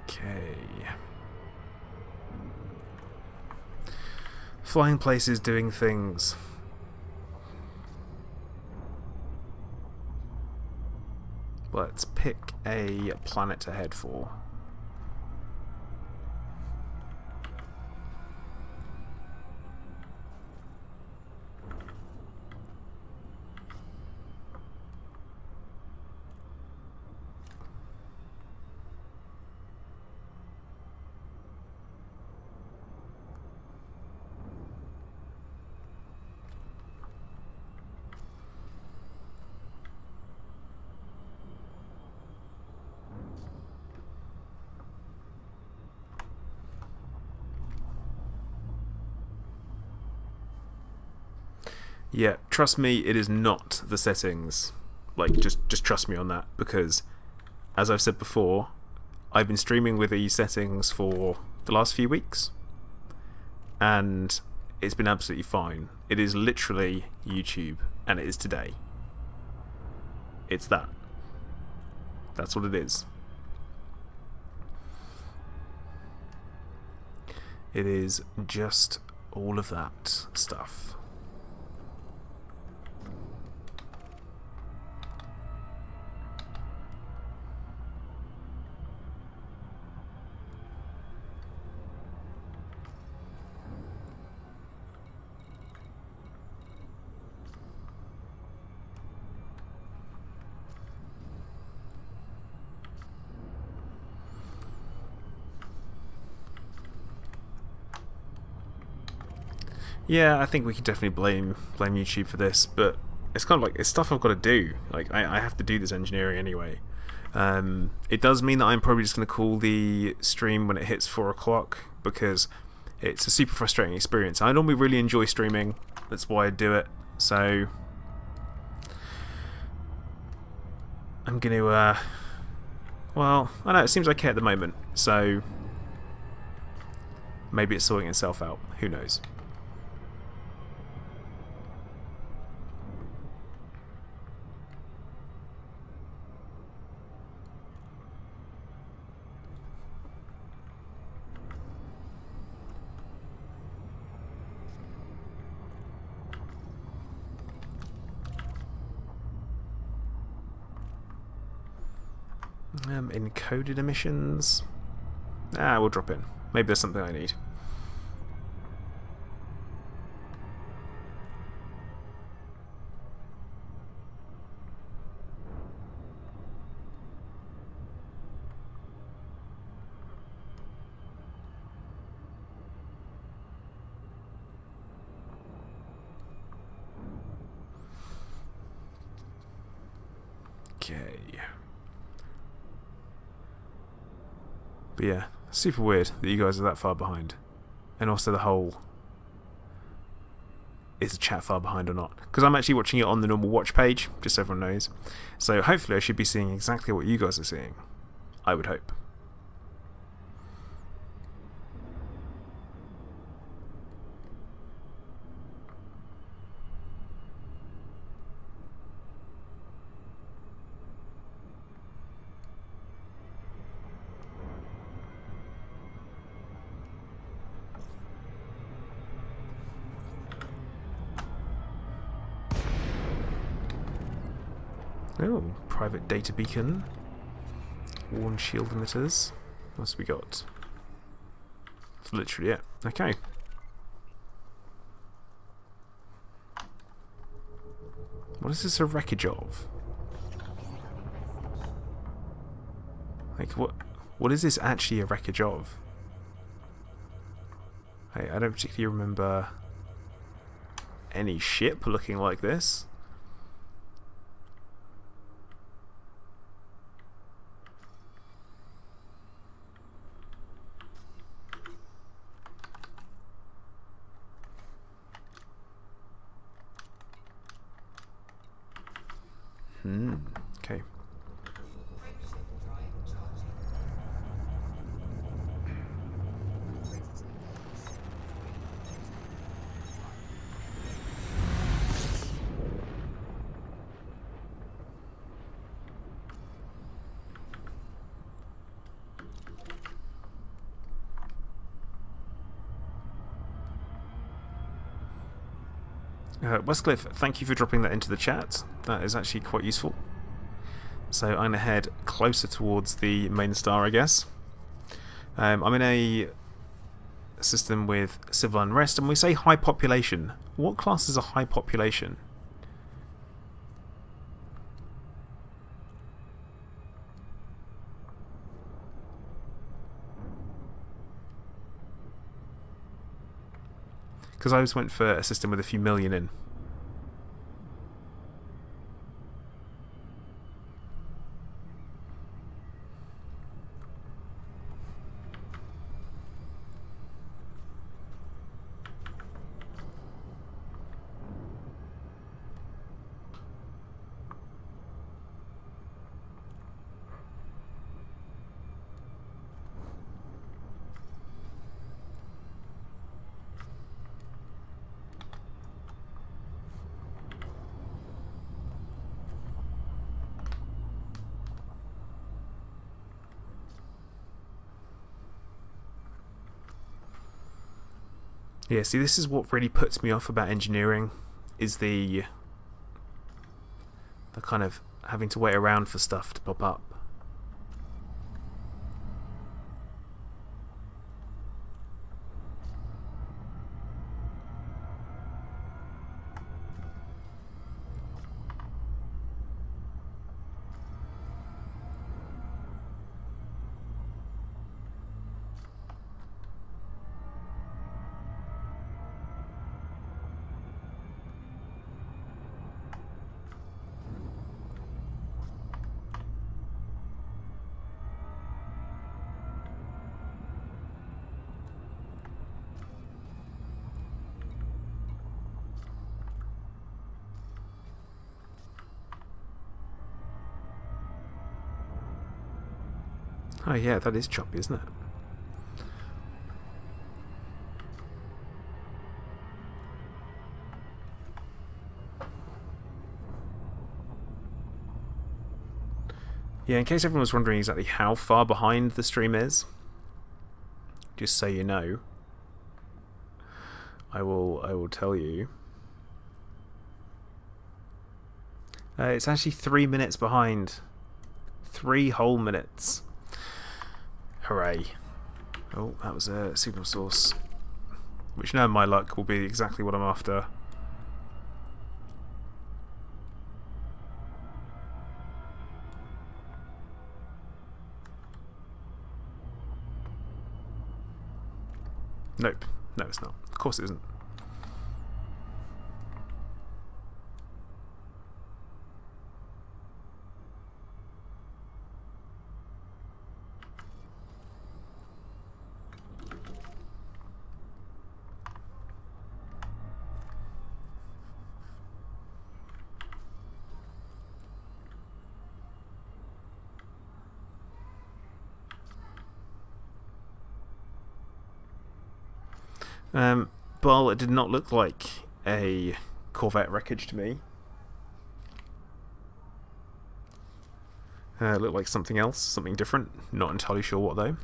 Okay. Flying places, doing things. Let's pick a planet to head for. Yeah, trust me, it is not the settings. Like, just trust me on that, because, as I've said before, I've been streaming with these settings for the last few weeks, and it's been absolutely fine. It is literally YouTube, and it is today. It's that. That's what it is. It is just all of that stuff. Yeah, I think we could definitely blame YouTube for this, but it's kind of like it's stuff I've got to do. Like I have to do this engineering anyway. It does mean that I'm probably just going to call the stream when it hits 4 o'clock because it's a super frustrating experience. I normally really enjoy streaming. That's why I do it. So I'm going to. Well, I know it seems okay at the moment. So maybe it's sorting itself out. Who knows? Encoded emissions. We'll drop in. Maybe there's something I need. Okay. But yeah, super weird that you guys are that far behind. And also the whole, is the chat far behind or not? Because I'm actually watching it on the normal watch page, just so everyone knows. So hopefully I should be seeing exactly what you guys are seeing. I would hope. Oh, private data beacon. Warn shield emitters. What else we got? That's literally it. Okay. What is this a wreckage of? Like, what is this actually a wreckage of? Hey, I don't particularly remember any ship looking like this. Okay. Westcliff, thank you for dropping that into the chat. That is actually quite useful. So I'm going to head closer towards the main star, I guess. I'm in a system with civil unrest, and we say high population. What class is a high population? Because I just went for a system with a few million in. Yeah, see, this is what really puts me off about engineering, is the kind of having to wait around for stuff to pop up. Oh yeah, that is choppy, isn't it? Yeah, in case everyone was wondering exactly how far behind the stream is, just so you know, I will tell you. It's actually 3 minutes behind. 3 whole minutes. Hooray. Oh, that was a signal source. Which, knowing my luck, will be exactly what I'm after. Nope. No, it's not. Of course it isn't. Well, it did not look like a Corvette wreckage to me. It looked like something else, something different. Not entirely sure what, though.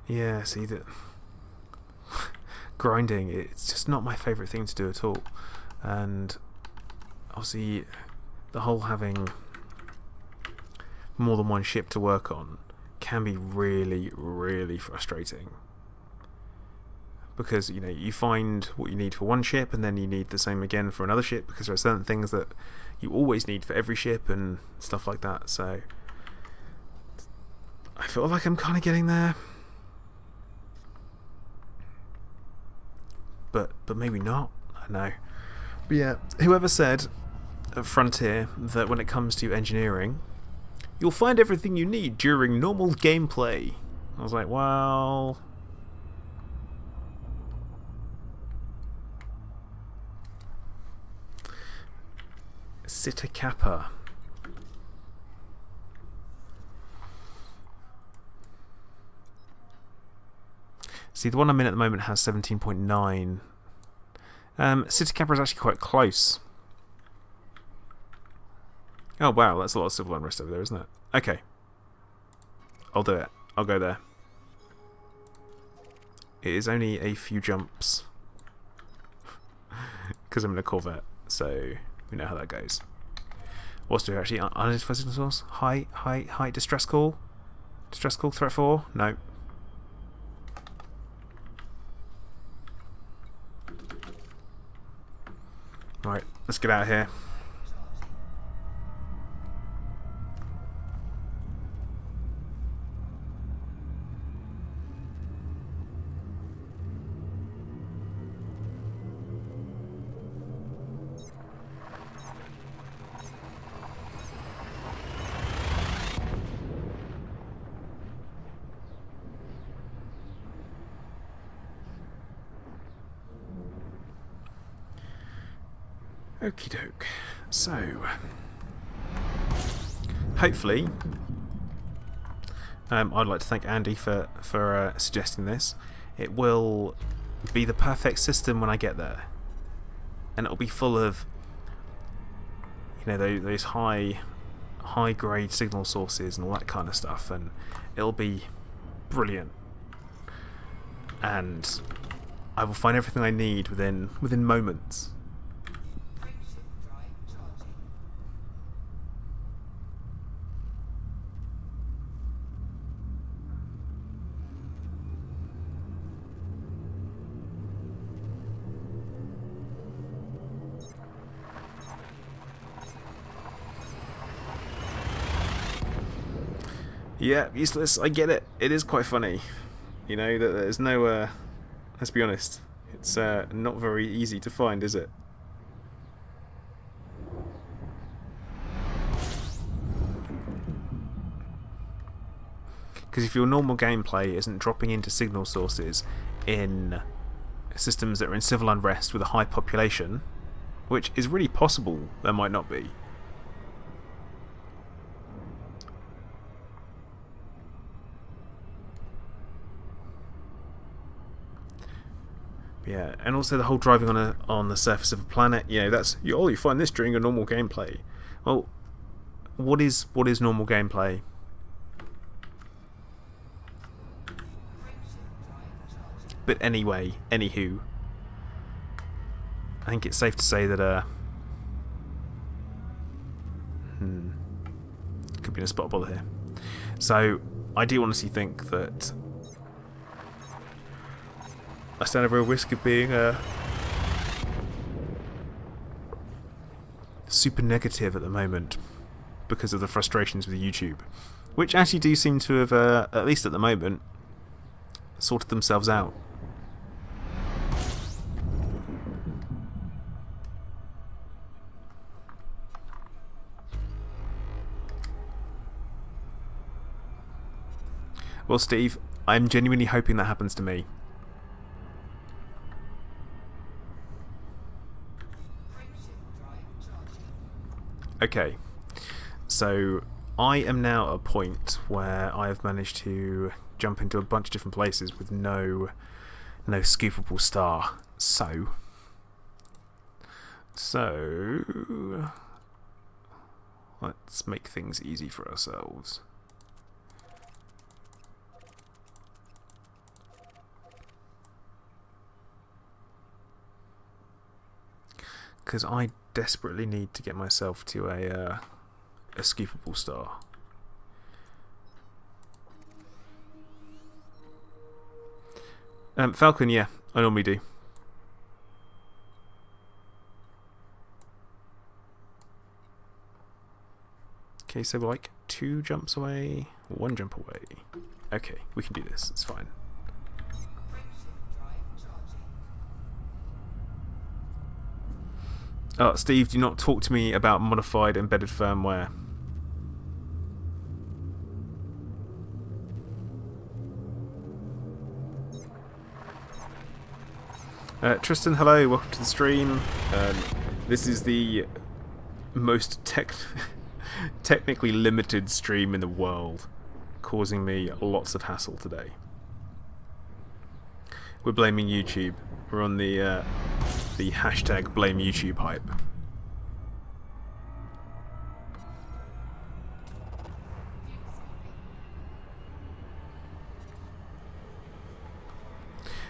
Yeah, see that grinding, it's just not my favourite thing to do at all. And obviously the whole having more than one ship to work on can be really, really frustrating. Because, you know, you find what you need for one ship and then you need the same again for another ship, because there are certain things that you always need for every ship and stuff like that. So I feel like I'm kind of getting there. But maybe not. I don't know. But yeah, whoever said at Frontier that when it comes to engineering, you'll find everything you need during normal gameplay. I was like, well... Sita Kappa. See, the one I'm in at the moment has 17.9. Sita Kappa is actually quite close. Oh wow, that's a lot of civil unrest over there, isn't it? Okay. I'll do it. I'll go there. It is only a few jumps. Because I'm in a Corvette, so we know how that goes. What's do actually? Unidentified signal source? Hi, distress call? Distress call, threat 4? No. Right, let's get out of here. Okie doke. So, hopefully, I'd like to thank Andy for suggesting this. It will be the perfect system when I get there, and it'll be full of, those high grade signal sources and all that kind of stuff, and it'll be brilliant. And I will find everything I need within moments. Yeah, useless. I get it. It is quite funny, that there's no. Let's be honest. It's not very easy to find, is it? Because if your normal gameplay isn't dropping into signal sources in systems that are in civil unrest with a high population, which is really possible, there might not be. Yeah, and also the whole driving on the surface of a planet. That's you find this during a normal gameplay. Well, what is normal gameplay? But anyway, anywho, I think it's safe to say that could be in a spot of bother here. So I do honestly think that I stand a real risk of being super negative at the moment because of the frustrations with YouTube, which actually do seem to have, at least at the moment, sorted themselves out. Well, Steve, I'm genuinely hoping that happens to me. Okay, so I am now at a point where I have managed to jump into a bunch of different places with no scoopable star. So let's make things easy for ourselves. Because I desperately need to get myself to a scoopable star. Falcon, yeah, I normally do. Okay, so we're like 2 jumps away, 1 jump away. Okay, we can do this, it's fine. Oh, Steve, do not talk to me about modified embedded firmware. Tristan, hello, welcome to the stream. This is the most technically limited stream in the world, causing me lots of hassle today. We're blaming YouTube. We're on the hashtag blame YouTube hype.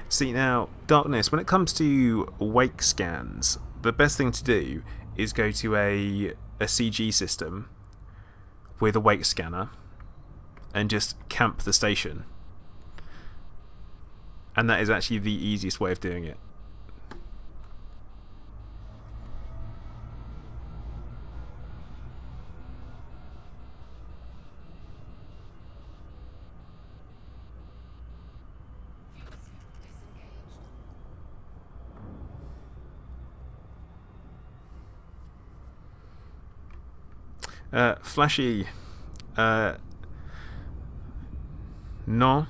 See now, Darkness, when it comes to wake scans, the best thing to do is go to a CG system with a wake scanner and just camp the station. And that is actually the easiest way of doing it. Flashy. No.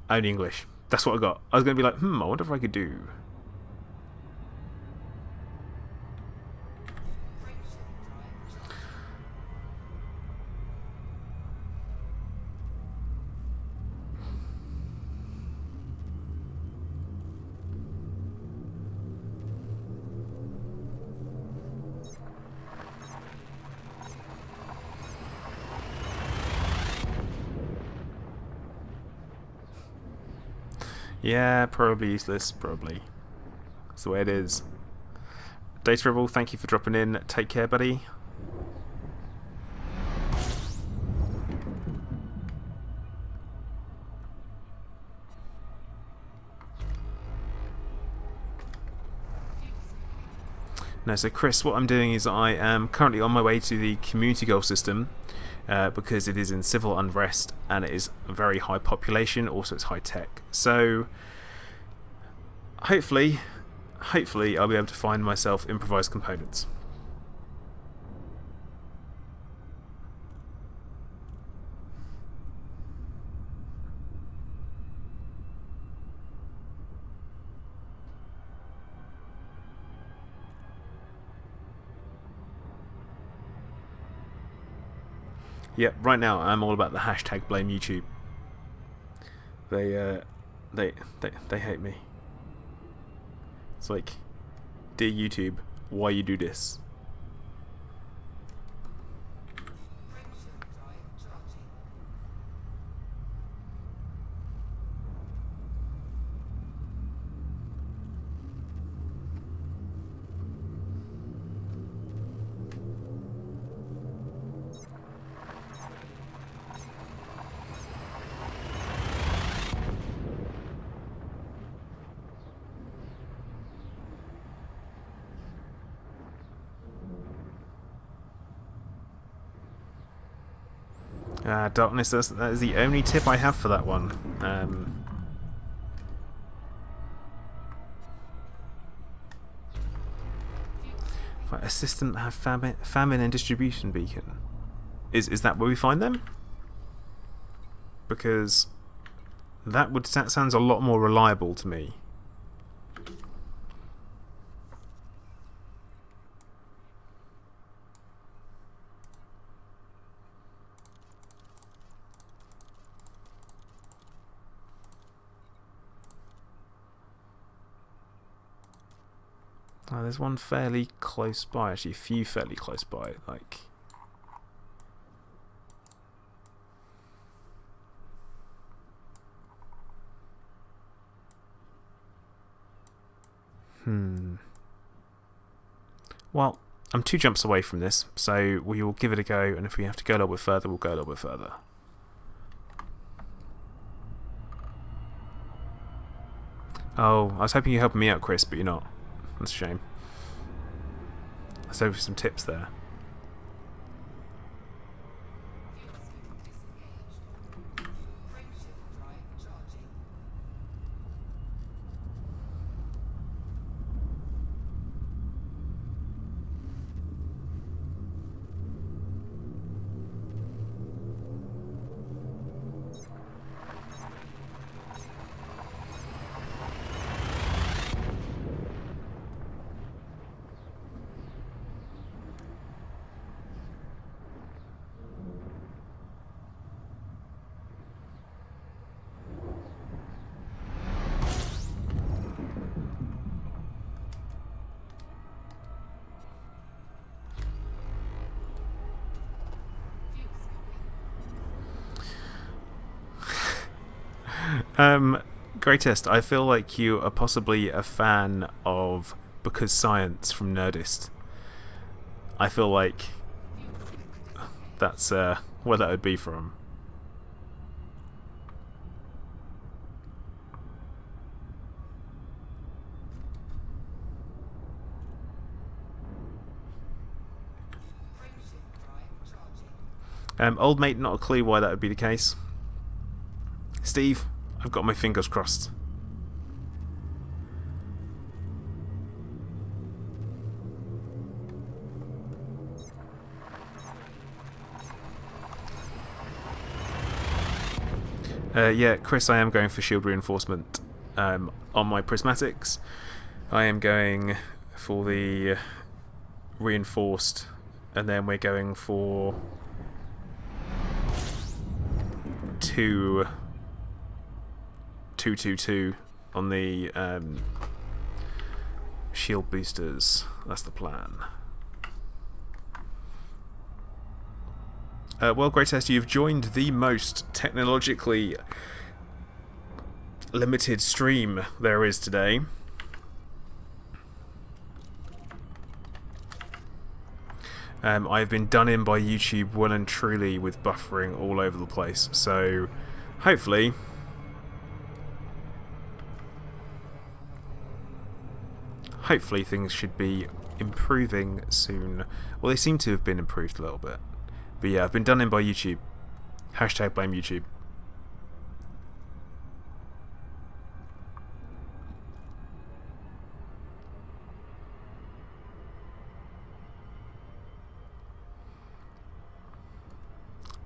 Only English. That's what I got. I was going to be like, I wonder if I could do Yeah, probably useless. Probably. That's the way it is. Data Rebel, thank you for dropping in. Take care, buddy. No, so Chris, what I'm doing is I am currently on my way to the community goal system because it is in civil unrest and it is a very high population. Also, it's high tech. So hopefully, I'll be able to find myself improvised components. Yep, right now I'm all about the hashtag blame YouTube. They hate me. It's like, dear YouTube, why you do this? Darkness, that is the only tip I have for that one. Assistant have famine and distribution beacon. Is that where we find them? Because that sounds a lot more reliable to me. Oh, there's one fairly close by, actually a few fairly close by, like... Well, I'm 2 jumps away from this, so we will give it a go, and if we have to go a little bit further, we'll go a little bit further. Oh, I was hoping you're helping me out, Chris, but you're not. That's a shame. Let's hope for some tips there. Greatest, I feel like you are possibly a fan of Because Science from Nerdist. I feel like that's where that would be from. Old mate, not a clue why that would be the case. Steve, I've got my fingers crossed. Yeah, Chris, I am going for shield reinforcement on my prismatics. I am going for the reinforced, and then we're going for 222 on the shield boosters. That's the plan. Well, Greatest, you've joined the most technologically limited stream there is today. I've been done in by YouTube well and truly with buffering all over the place, so hopefully things should be improving soon. Well, they seem to have been improved a little bit. But yeah, I've been done in by YouTube. Hashtag blame YouTube.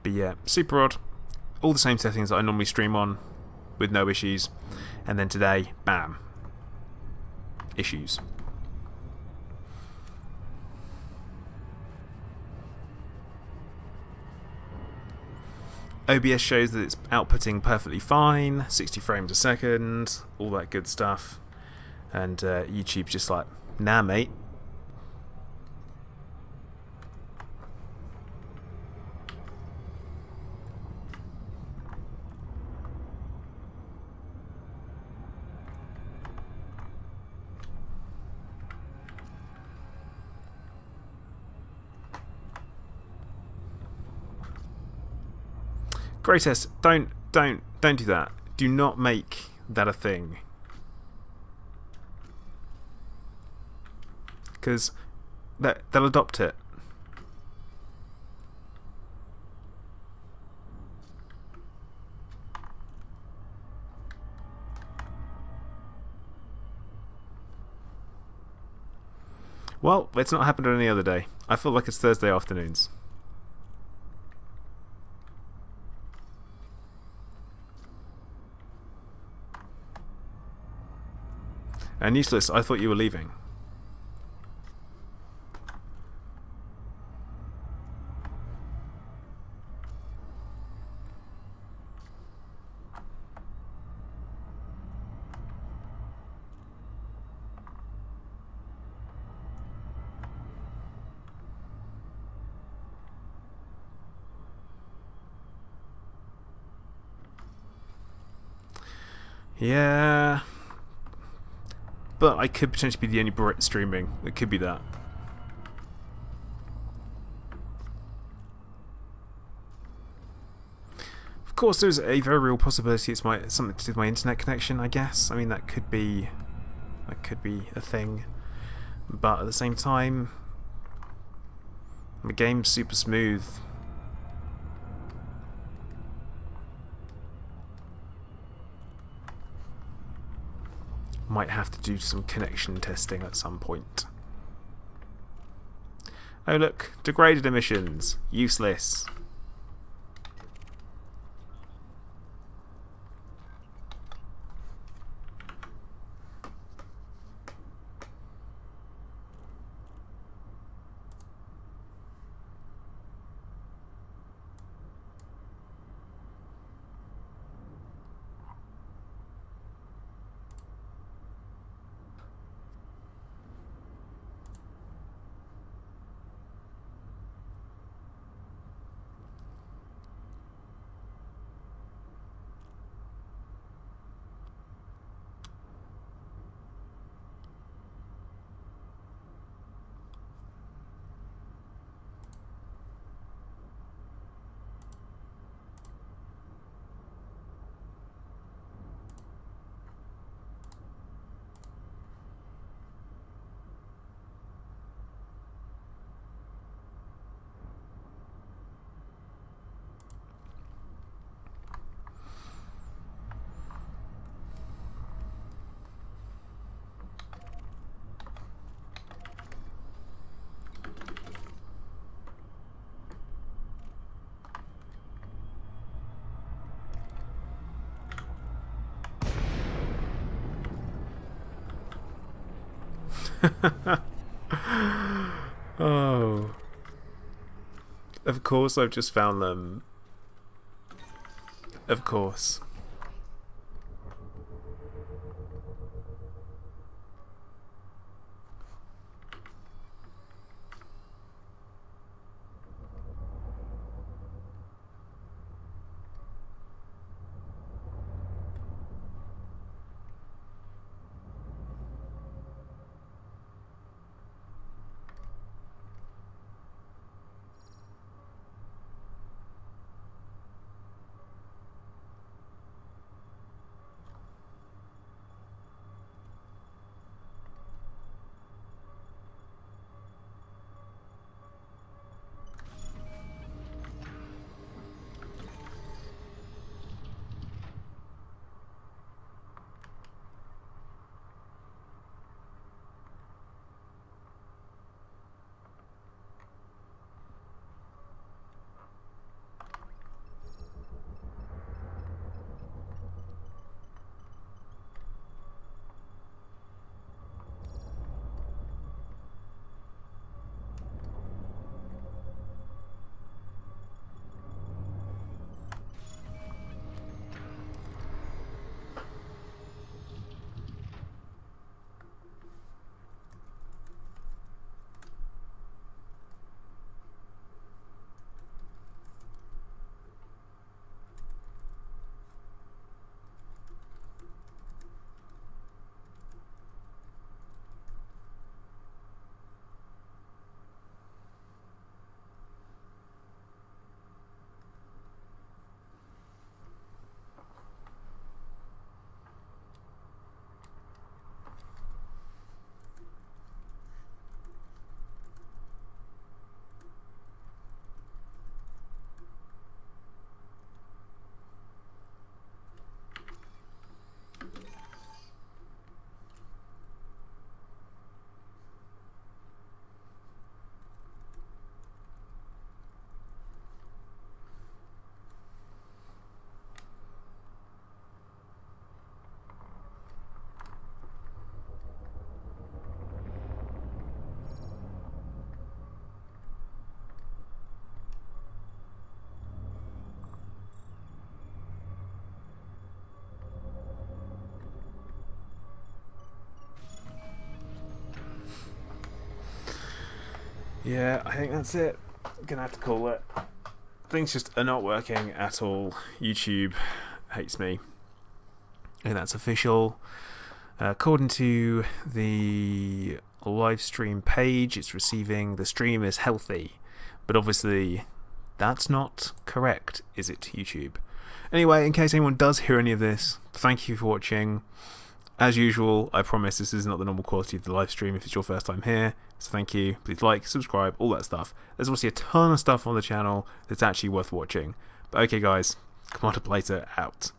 But yeah, super odd. All the same settings that I normally stream on with no issues. And then today, bam. Issues. OBS shows that it's outputting perfectly fine, 60 frames a second, all that good stuff. And YouTube's just like, nah, mate. Greatest, don't do that. Do not make that a thing. Because they'll adopt it. Well, it's not happened on any other day. I feel like it's Thursday afternoons. And Useless, I thought you were leaving. Yeah. But I could potentially be the only Brit streaming. It could be that. Of course, there's a very real possibility it's something to do with my internet connection, I guess. I mean, that could be a thing. But at the same time, the game's super smooth. Might have to do some connection testing at some point. Oh look, degraded emissions. Useless. Oh. Of course I've just found them. Of course. Yeah, I think that's it. Gonna have to call it. Things just are not working at all. YouTube hates me. And that's official. According to the live stream page, it's receiving the stream is healthy. But obviously, that's not correct, is it, YouTube? Anyway, in case anyone does hear any of this, thank you for watching. As usual, I promise this is not the normal quality of the live stream if it's your first time here. So thank you. Please like, subscribe, all that stuff. There's obviously a ton of stuff on the channel that's actually worth watching. But okay, guys, Commander Plater out.